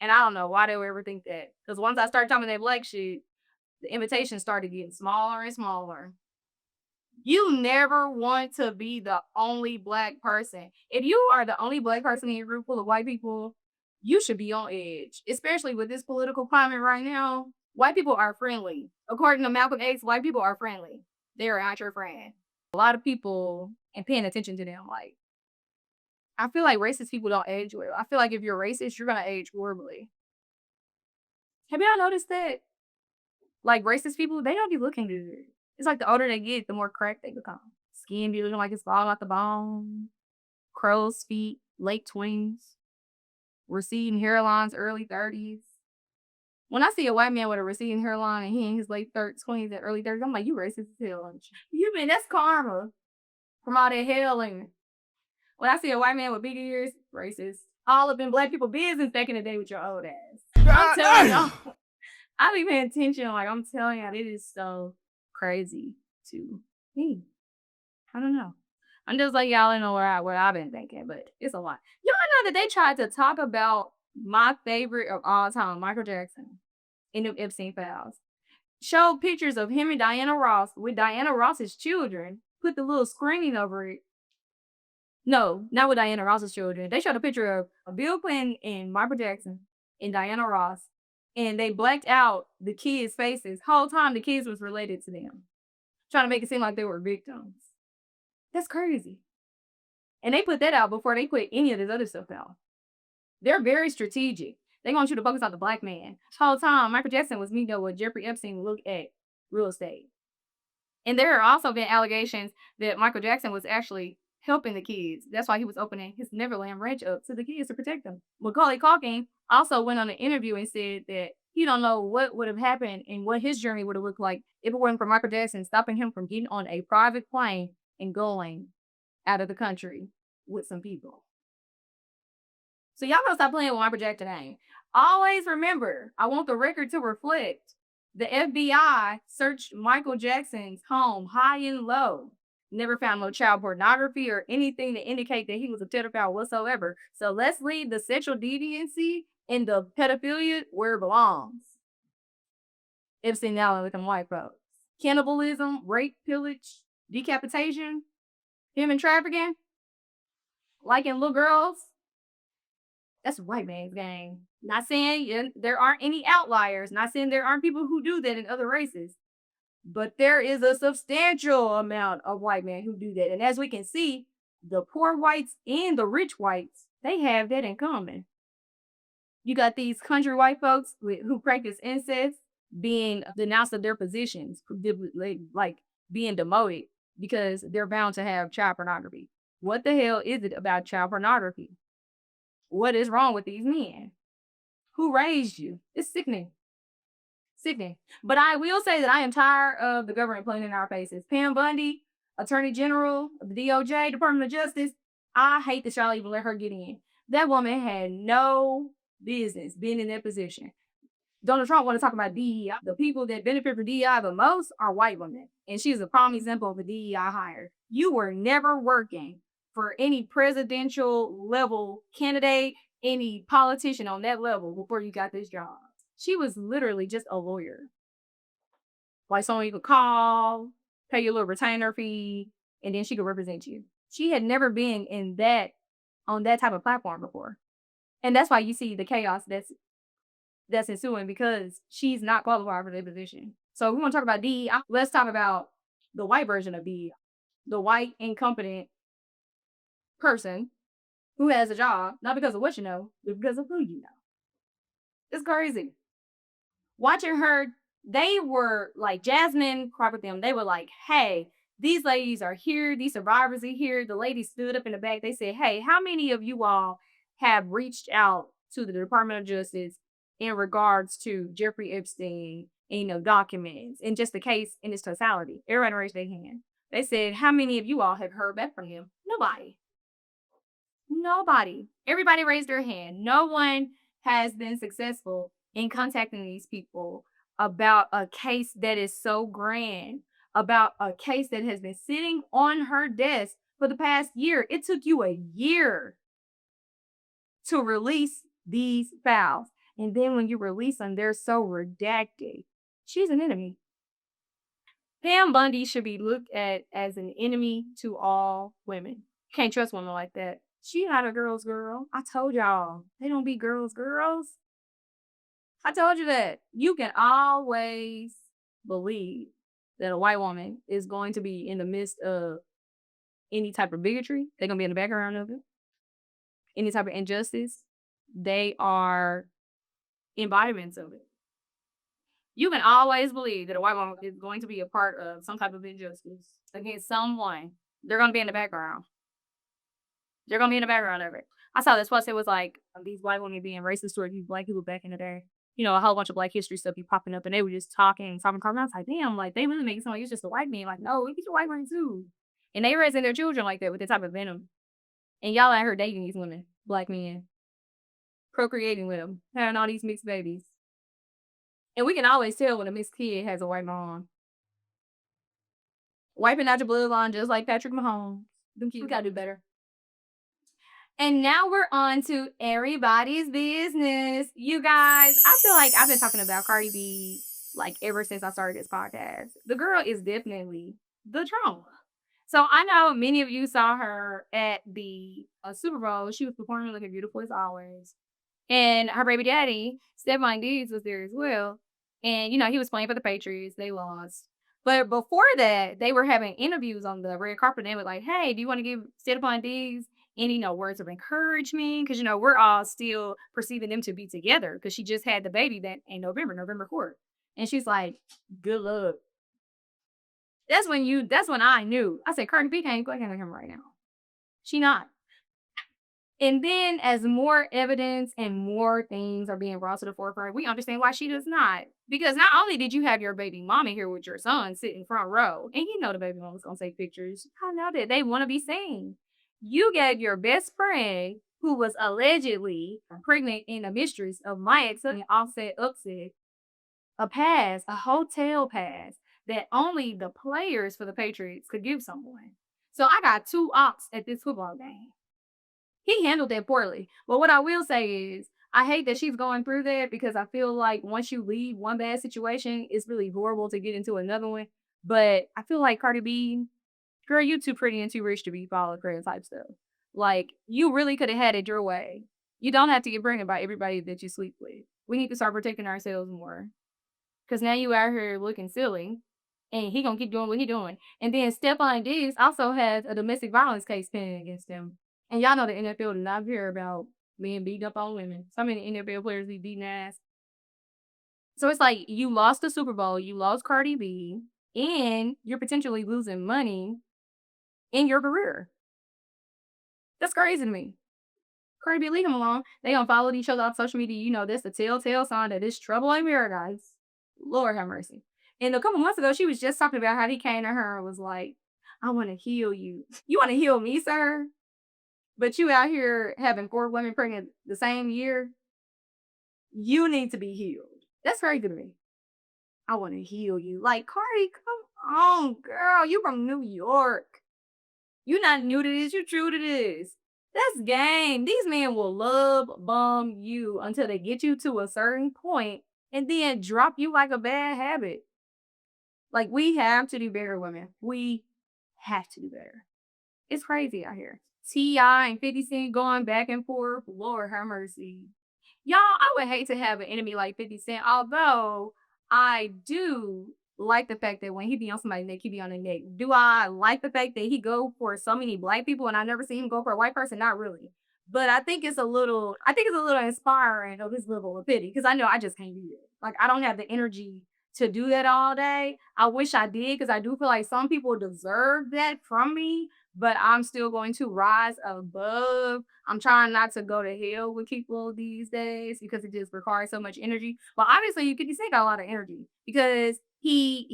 And I don't know why they would ever think that. Because once I started talking that Black shit, the invitations started getting smaller and smaller. You never want to be the only Black person. If you are the only Black person in your group full of white people, you should be on edge, especially with this political climate right now. White people are friendly. According to Malcolm X, white people are friendly. They are not your friend. A lot of people and paying attention to them. Like, I feel like racist people don't age well. I feel like if you're racist, you're gonna age horribly. Have y'all noticed that? Like racist people, they don't be looking good. It's like the older they get, the more cracked they become. Skin be looking like it's falling out the bone. Crow's feet, late 20s, receding hairlines, early 30s. When I see a white man with a receding hairline and he in his late 20s and early 30s, I'm like, you racist as hell, aren't you? You mean that's karma from all that hailing. When I see a white man with big ears, racist. All up in black people business back in the day with your old ass. I'm telling y'all. I be paying attention. Like, I'm telling y'all, it is so crazy to me. I don't know. I'm just like, y'all don't know where I've been thinking, but it's a lot. Y'all know that they tried to talk about my favorite of all time, Michael Jackson, in the Epstein files. Showed pictures of him and Diana Ross with Diana Ross's children. Put the little screening over it. No, not with Diana Ross's children. They showed a picture of Bill Clinton and Michael Jackson and Diana Ross. And they blacked out the kids' faces. Whole time the kids was related to them. Trying to make it seem like they were victims. That's crazy. And they put that out before they put any of this other stuff out. They're very strategic. They want you to focus on the black man. Whole time, Michael Jackson was meeting up with Jeffrey Epstein look at real estate. And there are also been allegations that Michael Jackson was actually helping the kids. That's why he was opening his Neverland ranch up to the kids to protect them. Macaulay Culkin also went on an interview and said that he don't know what would have happened and what his journey would have looked like if it weren't for Michael Jackson stopping him from getting on a private plane and going out of the country with some people. So y'all gotta stop playing with Michael Jackson name. Always remember, I want the record to reflect. The FBI searched Michael Jackson's home high and low. Never found no child pornography or anything to indicate that he was a pedophile whatsoever. So let's leave the sexual deviancy and the pedophilia where it belongs. Epstein Allen with them white folks. Cannibalism, rape, pillage, decapitation, human trafficking, liking little girls. That's a white man's game. Not saying there aren't any outliers. Not saying there aren't people who do that in other races. But there is a substantial amount of white men who do that. And as we can see, the poor whites and the rich whites, they have that in common. You got these country white folks who practice incest being denounced of their positions, like being demoted because they're bound to have child pornography. What the hell is it about child pornography? What is wrong with these men? Who raised you? It's sickening. Sickening. But I will say that I am tired of the government playing in our faces. Pam Bundy, Attorney General of the DOJ, Department of Justice. I hate that y'all even let her get in. That woman had no business being in that position. Donald Trump want to talk about DEI. The people that benefit from DEI the most are white women. And she's a prime example of a DEI hire. You were never working for any presidential level candidate, any politician on that level before you got this job. She was literally just a lawyer. Like someone you could call, pay your little retainer fee, and then she could represent you. She had never been on that type of platform before. And that's why you see the chaos that's ensuing, because she's not qualified for that position. So if we want to talk about DEI, let's talk about the white version of DEI. The white incompetent person who has a job, not because of what you know, but because of who you know. It's crazy. Watching her, they were like, Jasmine Crawford them, they were like, hey, these ladies are here, these survivors are here. The lady stood up in the back. They said, hey, how many of you all have reached out to the Department of Justice in regards to Jeffrey Epstein and, documents and just the case in its totality? Everyone raised their hand. They said, how many of you all have heard back from him? Nobody. Everybody raised their hand. No one has been successful in contacting these people about a case that is so grand, about a case that has been sitting on her desk for the past year. It took you a year to release these files. And then when you release them, they're so redacted. She's an enemy. Pam Bundy should be looked at as an enemy to all women. Can't trust women like that. She not a girl's girl. I told y'all. They don't be girls' girls. I told you that. You can always believe that a white woman is going to be in the midst of any type of bigotry. They're going to be in the background of it. Any type of injustice. They are embodiments of it. You can always believe that a white woman is going to be a part of some type of injustice against someone. They're going to be in the background. They're going to be in the background of it. I saw this post. It was like these white women being racist towards these black people back in the day. You know, a whole bunch of black history stuff be popping up, and they were just talking. I was like, damn, like, they really make it sound like it's just a white man. Like, no, it's a white man too. And they raising their children like that with that type of venom. And y'all out here dating these women, black men, procreating with them, having all these mixed babies. And we can always tell when a mixed kid has a white mom. Wiping out your bloodline just like Patrick Mahomes. Them kids gotta do better. And now we're on to everybody's business. You guys, I feel like I've been talking about Cardi B like ever since I started this podcast. The girl is definitely the drama. So I know many of you saw her at the Super Bowl. She was performing looking beautiful as always. And her baby daddy, Stephon Diggs, was there as well. And, you know, he was playing for the Patriots. They lost. But before that, they were having interviews on the red carpet. And they were like, hey, do you want to give Stephon Diggs any, words of encouragement? Because, we're all still perceiving them to be together. Because she just had the baby that in November 4th. And she's like, good luck. That's when I knew. I said, Cardi B can't go against him right now. She not. And then as more evidence and more things are being brought to the forefront, we understand why she does not. Because not only did you have your baby mama here with your son sitting front row, and the baby mama was going to take pictures. I know that they want to be seen. You gave your best friend, who was allegedly pregnant and a mistress of my ex-husband, Offset Upset, a hotel pass that only the players for the Patriots could give someone. So I got 2 ops at this football game. He handled that poorly. But what I will say is, I hate that she's going through that because I feel like once you leave one bad situation, it's really horrible to get into another one. But I feel like Cardi B, girl, you too pretty and too rich to be followed career type stuff. Like, you really could have had it your way. You don't have to get pregnant by everybody that you sleep with. We need to start protecting ourselves more. Because now you out here looking silly. And he gonna keep doing what he doing. And then Stephon Diggs also has a domestic violence case pending against him. And y'all know the NFL does not care about being beaten up on women. So many NFL players be beating ass. So it's like, you lost the Super Bowl, you lost Cardi B, and you're potentially losing money in your career. That's crazy to me. Cardi B, leave him alone. They gonna follow each other on social media. That's the telltale sign that it's trouble in paradise. Lord have mercy. And a couple months ago, she was just talking about how he came to her and was like, I want to heal you. You want to heal me, sir? But you out here having 4 women pregnant the same year, you need to be healed. That's crazy to me. I want to heal you. Like, Cardi, come on, girl. You from New York. You not new to this. You true to this. That's game. These men will love bomb you until they get you to a certain point and then drop you like a bad habit. Like, we have to do better, women. We have to do better. It's crazy out here. T.I. and 50 Cent going back and forth. Lord have mercy. Y'all, I would hate to have an enemy like 50 Cent, although I do like the fact that when he be on somebody's neck, he be on their neck. Do I like the fact that he go for so many black people and I never see him go for a white person? Not really. But I think it's a little inspiring of his level of pity because I know I just can't do it. Like, I don't have the energy to do that all day. I wish I did because I do feel like some people deserve that from me, but I'm still going to rise above. I'm trying not to go to hell with people these days because it just requires so much energy. But obviously, you can say got a lot of energy because he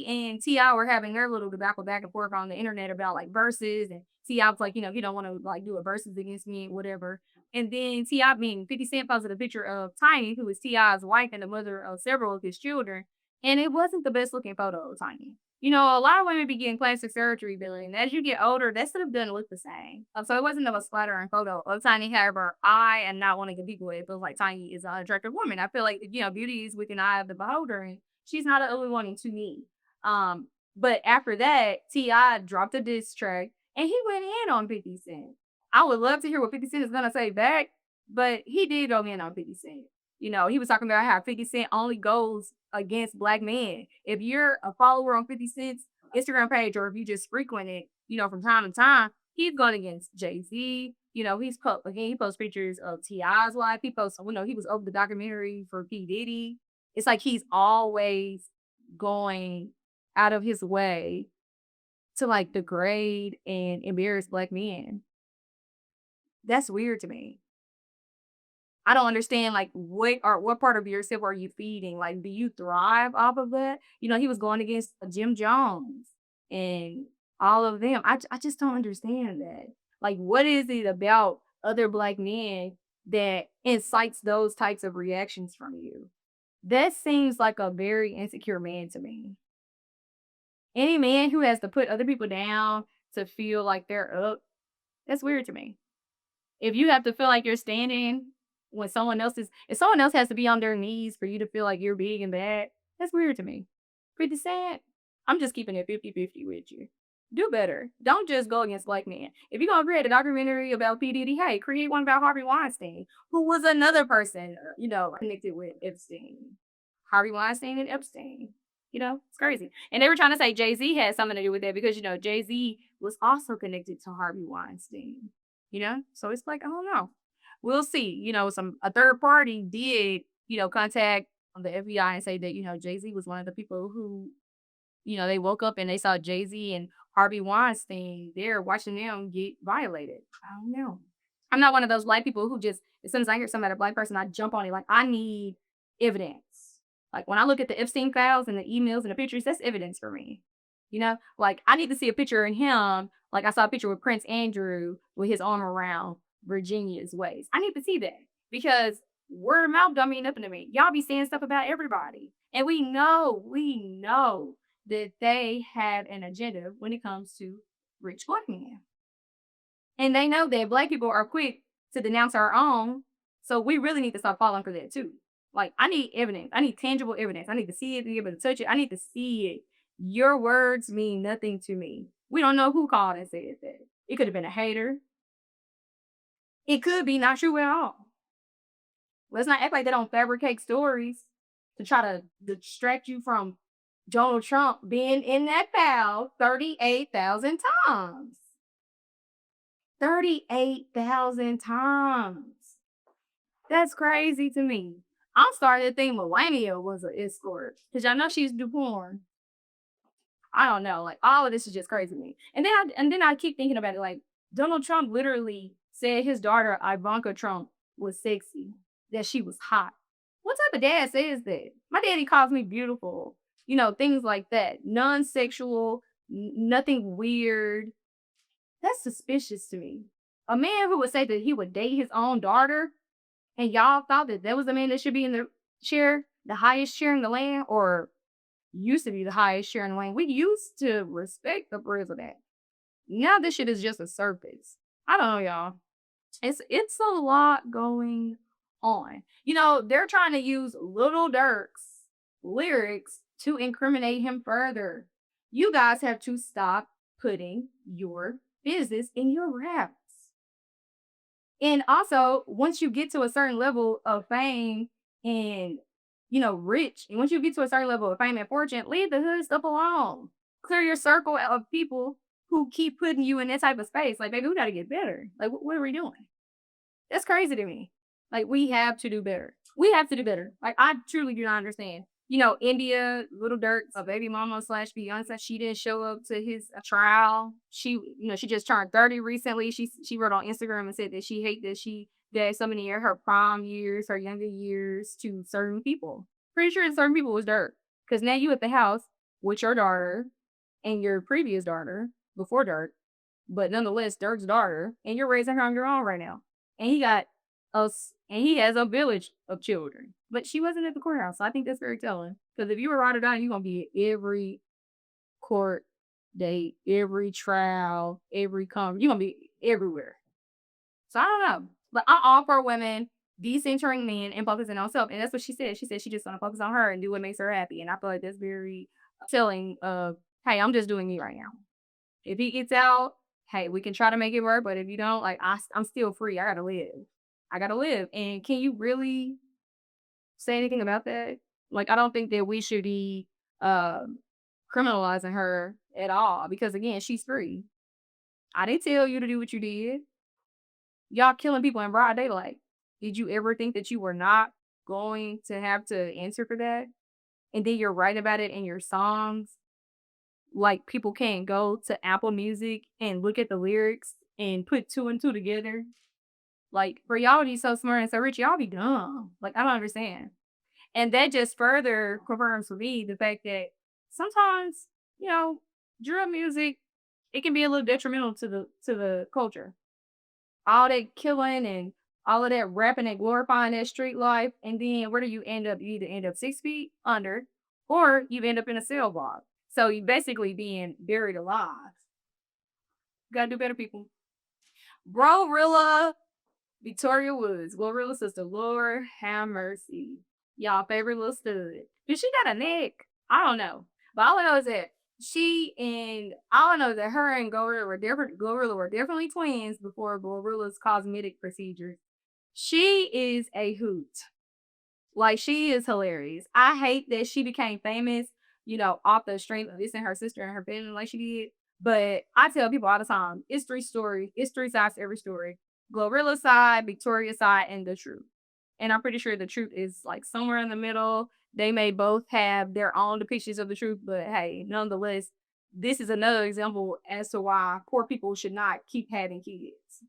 and T.I. were having their little debacle back and forth on the internet about like verses, and T.I. was like, he don't want to like do a verses against me, whatever. And then T.I. 50 Cent posted a picture of Tiny, who is T.I.'s wife and the mother of several of his children, and it wasn't the best looking photo of Tiny. A lot of women be getting plastic surgery, Billy, and as you get older, that stuff doesn't look the same. So it wasn't a flattering photo of Tiny. However, I am not one to compete with it. It feels like Tiny is an attractive woman. I feel like, beauty is within the eye of the beholder, and she's not an ugly one to me. But after that, T.I. dropped a diss track, and he went in on 50 Cent. I would love to hear what 50 Cent is gonna say back, but he did go in on 50 Cent. He was talking about how 50 Cent only goes against black men. If you're a follower on 50 Cent's Instagram page, or if you just frequent it, from time to time, he's going against Jay-Z. He posts pictures of T.I.'s wife. He posts, he was over the documentary for P. Diddy. It's like he's always going out of his way to like degrade and embarrass black men. That's weird to me. I don't understand, like, what part of yourself are you feeding? Like, do you thrive off of that? He was going against Jim Jones and all of them. I just don't understand that. Like, what is it about other black men that incites those types of reactions from you? That seems like a very insecure man to me. Any man who has to put other people down to feel like they're up, that's weird to me. If you have to feel like you're standing when if someone else has to be on their knees for you to feel like you're big and bad, that's weird to me. Pretty sad. I'm just keeping it 50-50 with you. Do better. Don't just go against black men. If you're going to create a documentary about P. Diddy, hey, create one about Harvey Weinstein, who was another person, connected with Epstein. Harvey Weinstein and Epstein. It's crazy. And they were trying to say Jay-Z had something to do with that because, Jay-Z was also connected to Harvey Weinstein. So it's like, I don't know. We'll see. A third party did, contact the FBI and say that, Jay-Z was one of the people who, they woke up and they saw Jay-Z and Harvey Weinstein there watching them get violated. I don't know. I'm not one of those black people who just, as soon as I hear something about a black person, I jump on it. Like, I need evidence. Like, when I look at the Epstein files and the emails and the pictures, that's evidence for me. Like, I need to see a picture of him. Like, I saw a picture with Prince Andrew with his arm around Virginia's waist. I need to see that because word of mouth don't mean nothing to me. Y'all be saying stuff about everybody. And we know that they have an agenda when it comes to rich black men. And they know that black people are quick to denounce our own. So we really need to start falling for that too. Like, I need evidence. I need tangible evidence. I need to see it, be able to touch it. I need to see it. Your words mean nothing to me. We don't know who called and said that. It could have been a hater. It could be not true at all. Let's not act like they don't fabricate stories to try to distract you from Donald Trump being in that foul 38,000 times. 38,000 times. That's crazy to me. I'm starting to think Melania was an escort. Because y'all know she used to do porn. I don't know. Like, all of this is just crazy to me. And then I keep thinking about it. Like, Donald Trump literally said his daughter, Ivanka Trump, was sexy. That she was hot. What type of dad says that? My daddy calls me beautiful. Things like that. Non-sexual, nothing weird. That's suspicious to me. A man who would say that he would date his own daughter, and y'all thought that was the man that should be in the chair, the highest chair in the land, or used to be the highest chair in the land. We used to respect the president. Now this shit is just a surface. I don't know, y'all. It's a lot going on. They're trying to use Little Durk's lyrics to incriminate him further. You guys have to stop putting your business in your raps. And also, once you get to a certain level of fame and, rich, and once you get to a certain level of fame and fortune, leave the hood stuff alone. Clear your circle of people who keep putting you in that type of space. Like, baby, we got to get better. Like, what are we doing? That's crazy to me. Like, we have to do better. We have to do better. Like, I truly do not understand. India, Little Durk's a baby mama / Beyonce, she didn't show up to his trial. She just turned 30 recently. She wrote on Instagram and said that she hates that she gave so many of her prime years, her younger years to certain people. Pretty sure certain people was Durk. Because now you at the house with your daughter and your previous daughter before Durk, but nonetheless, Durk's daughter, and you're raising her on your own right now. And he has a village of children. But she wasn't at the courthouse. So I think that's very telling. Because if you were ride or die, you're going to be at every court date, every trial, you're going to be everywhere. So I don't know. But I offer women decentering men and focusing on self. And that's what she said. She said she just going to focus on her and do what makes her happy. And I feel like that's very telling of, hey, I'm just doing me right now. If he gets out, hey, we can try to make it work, but if you don't, like, I'm still free. I gotta live. I gotta live. And can you really say anything about that? Like, I don't think that we should be um criminalizing her at all because again, she's free. I didn't tell you to do what you did. Y'all killing people in broad daylight. Did you ever think that you were not going to have to answer for that? And then you're right about it in your songs. Like people can't go to Apple Music and look at the lyrics and put two and two together. Like for y'all to be so smart and so rich, y'all be dumb. Like I don't understand. And that just further confirms for me the fact that sometimes, you know, drill music, it can be a little detrimental to the culture. All that killing and all of that rapping and glorifying that street life, and then where do you end up? You either end up 6 feet under, or you end up in a cell block. So you basically being buried alive. Gotta do better, people. Bro, Victoria Woods, Glorilla's sister. Lord have mercy. Y'all favorite little stud. Did she got a neck? I don't know. But all I know is that all I know is that her and Glorilla were different. Glorilla were definitely twins before Glorilla's cosmetic procedures. She is a hoot. Like she is hilarious. I hate that she became famous, off the strength of this and her sister and her family like she did. But I tell people all the time, it's three stories. It's three sides to every story. Glorilla's side, Victoria's side, and the truth. And I'm pretty sure the truth is like somewhere in the middle. They may both have their own depictions of the truth, but hey, nonetheless, this is another example as to why poor people should not keep having kids.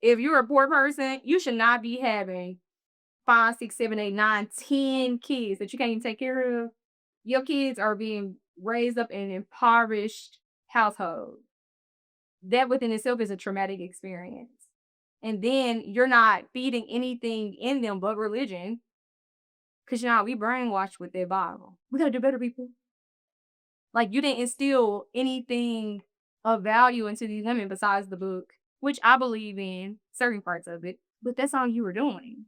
If you're a poor person, you should not be having 5, 6, 7, 8, 9, 10 kids that you can't even take care of. Your kids are being raised up in an impoverished household. That within itself is a traumatic experience. And then you're not feeding anything in them but religion. Because we brainwashed with their Bible. We gotta do better, people. Like you didn't instill anything of value into these women besides the book, which I believe in certain parts of it, but that's all you were doing.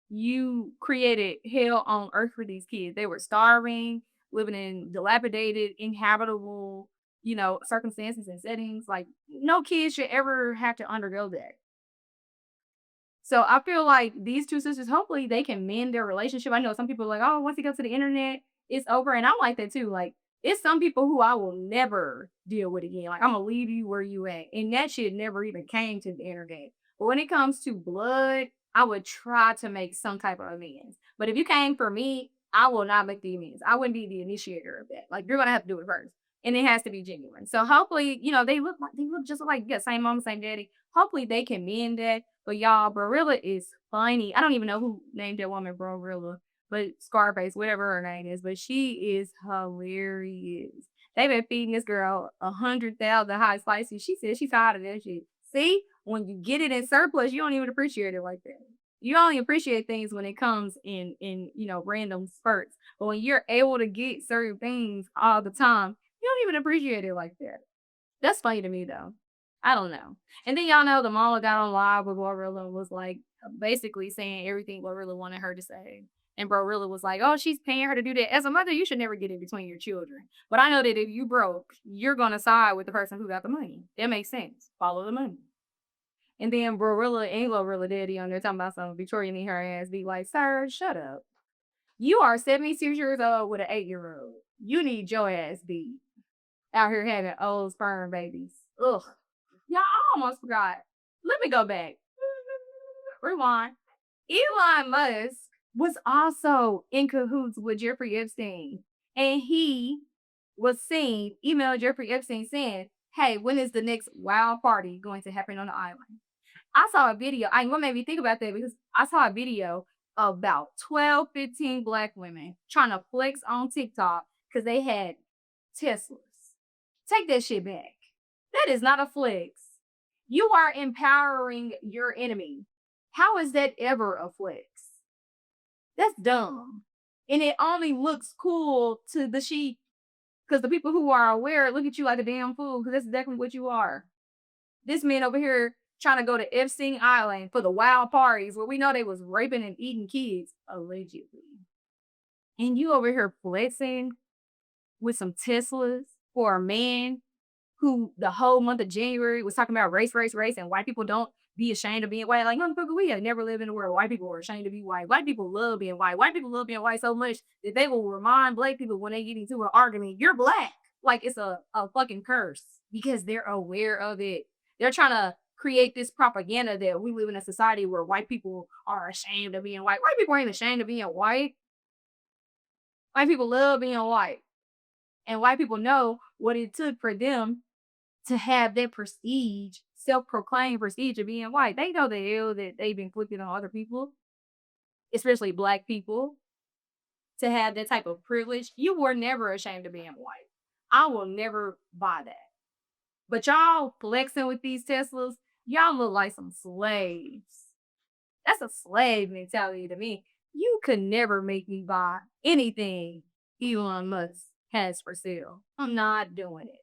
You created hell on earth for these kids. They were starving, living in dilapidated, inhabitable, circumstances and settings. Like no kid should ever have to undergo that. So I feel like these two sisters, hopefully they can mend their relationship. I know some people are like, oh, once you go to the internet, it's over. And I'm like that too. Like, it's some people who I will never deal with again. Like, I'm going to leave you where you at. And that shit never even came to the internet. But when it comes to blood, I would try to make some type of amends. But if you came for me, I will not make the amends. I wouldn't be the initiator of that. Like, you're going to have to do it first. And it has to be genuine. So hopefully, they look just like, yeah, same mom, same daddy. Hopefully they can mend that. But y'all, Barilla is funny. I don't even know who named that woman Barilla, but Scarface, whatever her name is, but she is hilarious. They've been feeding this girl 100,000 hot spicy. She said she's tired of that shit. See, when you get it in surplus, you don't even appreciate it like that. You only appreciate things when it comes in random spurts. But when you're able to get certain things all the time, you don't even appreciate it like that. That's funny to me though. I don't know. And then y'all know the mama got on live with Glorilla and was like basically saying everything Glorilla wanted her to say. And Glorilla was like, oh, she's paying her to do that. As a mother, you should never get in between your children. But I know that if you broke, you're going to side with the person who got the money. That makes sense. Follow the money. And then Glorilla and Glorilla daddy on there talking about something. Victoria need her ass be like, sir, shut up. You are 76 years old with an 8-year-old. You need your ass beat. Out here having old sperm babies. Ugh. Y'all, I almost forgot. Let me go back. Rewind. Elon Musk was also in cahoots with Jeffrey Epstein. And he was seen, emailed Jeffrey Epstein saying, hey, when is the next wild party going to happen on the island? I saw a video. What made me think about that? Because I saw a video of about 12, 15 black women trying to flex on TikTok because they had Teslas. Take that shit back. That is not a flex. You are empowering your enemy. How is that ever a flex? That's dumb. And it only looks cool to the sheep because the people who are aware look at you like a damn fool because that's exactly what you are. This man over here trying to go to Epstein Island for the wild parties where we know they was raping and eating kids, allegedly. And you over here flexing with some Teslas for a man who the whole month of January was talking about race, race, race, and white people don't be ashamed of being white. Like, motherfucker, we have never lived in a world where white people are ashamed to be white. White people love being white. White people love being white so much that they will remind black people when they get into an argument, you're black. Like it's a fucking curse because they're aware of it. They're trying to create this propaganda that we live in a society where white people are ashamed of being white. White people ain't ashamed of being white. White people love being white. And white people know what it took for them to have that prestige, self-proclaimed prestige of being white. They know the hell that they've inflicted on other people, especially black people, to have that type of privilege. You were never ashamed of being white. I will never buy that. But y'all flexing with these Teslas, y'all look like some slaves. That's a slave mentality to me. You could never make me buy anything Elon Musk has for sale. I'm not doing it.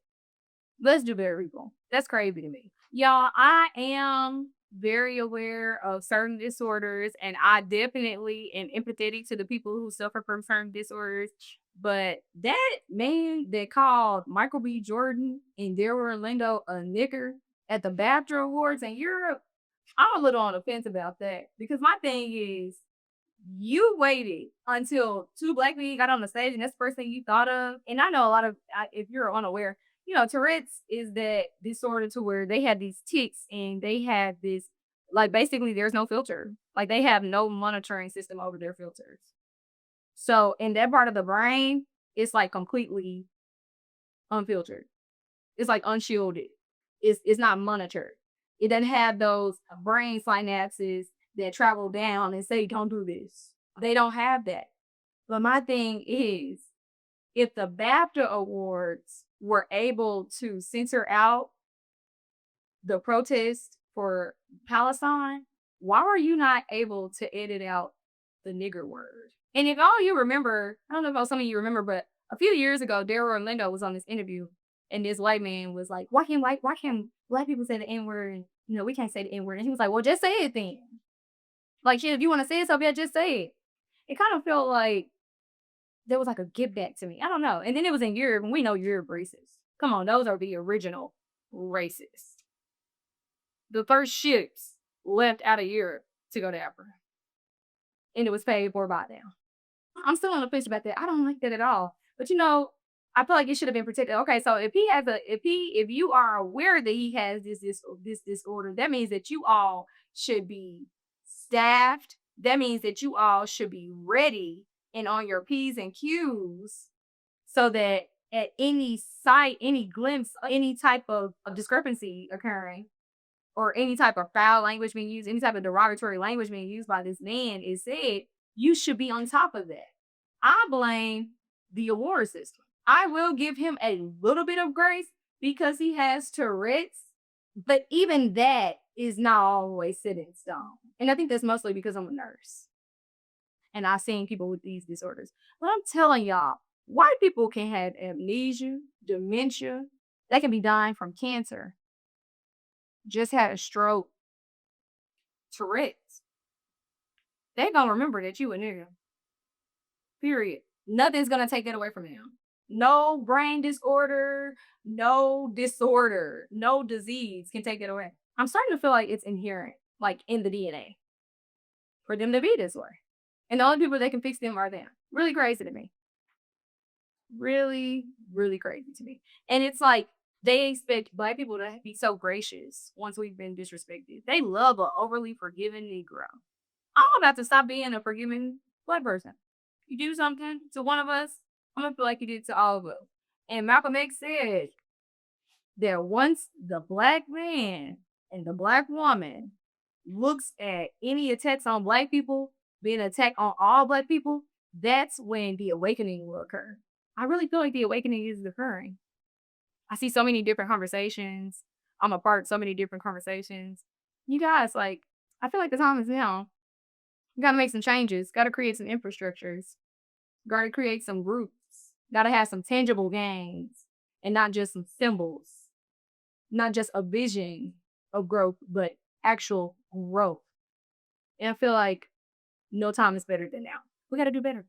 Let's do better, people. That's crazy to me. Y'all, I am very aware of certain disorders, and I definitely am empathetic to the people who suffer from certain disorders. But that man that called Michael B. Jordan and Daryl Orlando a nigger at the BAFTA Awards in Europe, I'm a little on the fence about that. Because my thing is, you waited until two black men got on the stage and that's the first thing you thought of. And I know a lot of, if you're unaware, Tourette's is that disorder to where they have these tics and they have this, like, basically there's no filter. Like, they have no monitoring system over their filters. So in that part of the brain, it's like completely unfiltered. It's like unshielded. It's not monitored. It doesn't have those brain synapses that travel down and say, don't do this. They don't have that. But my thing is, if the BAFTA Awards were able to censor out the protest for Palestine, why were you not able to edit out the nigger word? And if all you remember, I don't know if some of you remember, but a few years ago, Daryl Orlando was on this interview, and this white man was like, why can black people say the N-word? And, we can't say the N-word. And he was like, well, just say it then. Like, shit, if you want to say it so bad, just say it. It kind of felt like there was like a give back to me. I don't know. And then it was in Europe, and we know Europe racist. Come on, those are the original racists. The first ships left out of Europe to go to Africa. And it was paid for by them. I'm still on the fence about that. I don't like that at all. But I feel like it should have been protected. Okay, so if you are aware that he has this disorder, that means that you all should be staffed. That means that you all should be ready and on your P's and Q's so that at any sight, any glimpse, any type of discrepancy occurring, or any type of foul language being used, any type of derogatory language being used by this man is said, you should be on top of that. I blame the award system. I will give him a little bit of grace because he has Tourette's, but even that is not always set in stone. And I think that's mostly because I'm a nurse and I've seen people with these disorders. But I'm telling y'all, white people can have amnesia, dementia. They can be dying from cancer. Just had a stroke. Tourette's. They're going to remember that you a nigga. Period. Nothing's going to take that away from them. No brain disorder, no disease can take it away. I'm starting to feel like it's inherent, like in the DNA, for them to be this way. And the only people that can fix them are them. Really crazy to me. Really, really crazy to me. And it's like they expect black people to be so gracious once we've been disrespected. They love an overly forgiving Negro. I'm about to stop being a forgiving black person. You do something to one of us, I'm gonna feel like you did to all of us. And Malcolm X said that once the black man and the black woman looks at any attacks on black people being an attack on all black people, that's when the awakening will occur. I really feel like the awakening is occurring. I see so many different conversations. I'm a part of so many different conversations. You guys, I feel like the time is now. You gotta make some changes. Gotta create some infrastructures. Gotta create some groups. Gotta have some tangible gains and not just some symbols. Not just a vision of growth, but actual growth. And I feel like no time is better than now. We gotta do better.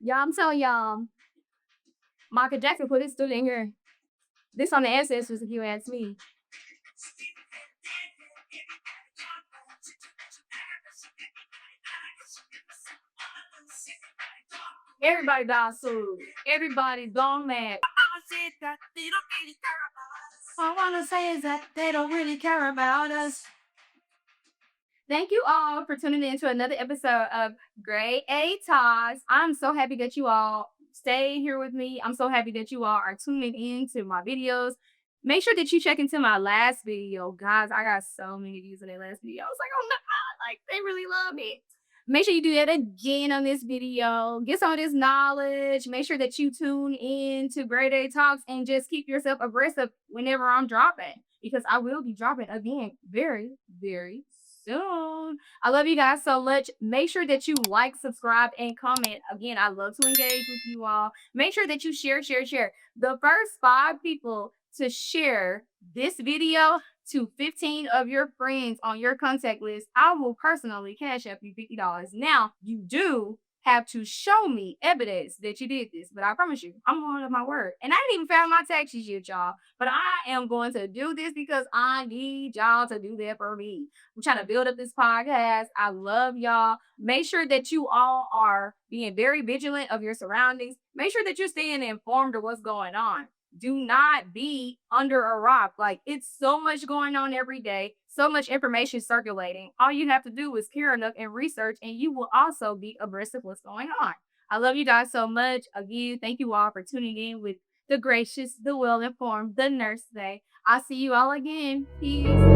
Y'all, I'm telling y'all, Michael Jackson put his stood in here. This on the ancestors, if you ask me. Everybody died soon. Everybody's gone mad. All I want to say is that they don't really care about us. Thank you all for tuning in to another episode of Grade A Talks. I'm so happy that you all stay here with me. I'm so happy that you all are tuning in to my videos. Make sure that you check into my last video. Guys, I got so many views in that last video. I was like, oh my God, like they really love me. Make sure you do that again on this video. Get some of this knowledge. Make sure that you tune in to Grade A Talks and just keep yourself abreast of whenever I'm dropping, because I will be dropping again very, very soon. I love you guys so much. Make sure that you like, subscribe, and comment. Again, I love to engage with you all. Make sure that you share. The first 5 people to share this video to 15 of your friends on your contact list, I will personally cash up you $50. Now, you do have to show me evidence that you did this, but I promise you, I'm going to my word. And I didn't even file my taxes yet, y'all, but I am going to do this because I need y'all to do that for me. I'm trying to build up this podcast. I love y'all. Make sure that you all are being very vigilant of your surroundings. Make sure that you're staying informed of what's going on. Do not be under a rock. Like, it's so much going on every day, so much information circulating. All you have to do is care enough and research, and you will also be abreast of what's going on. I love you guys so much. Again, thank you all for tuning in with the gracious, the well-informed, the nurse today. I'll see you all again. Peace.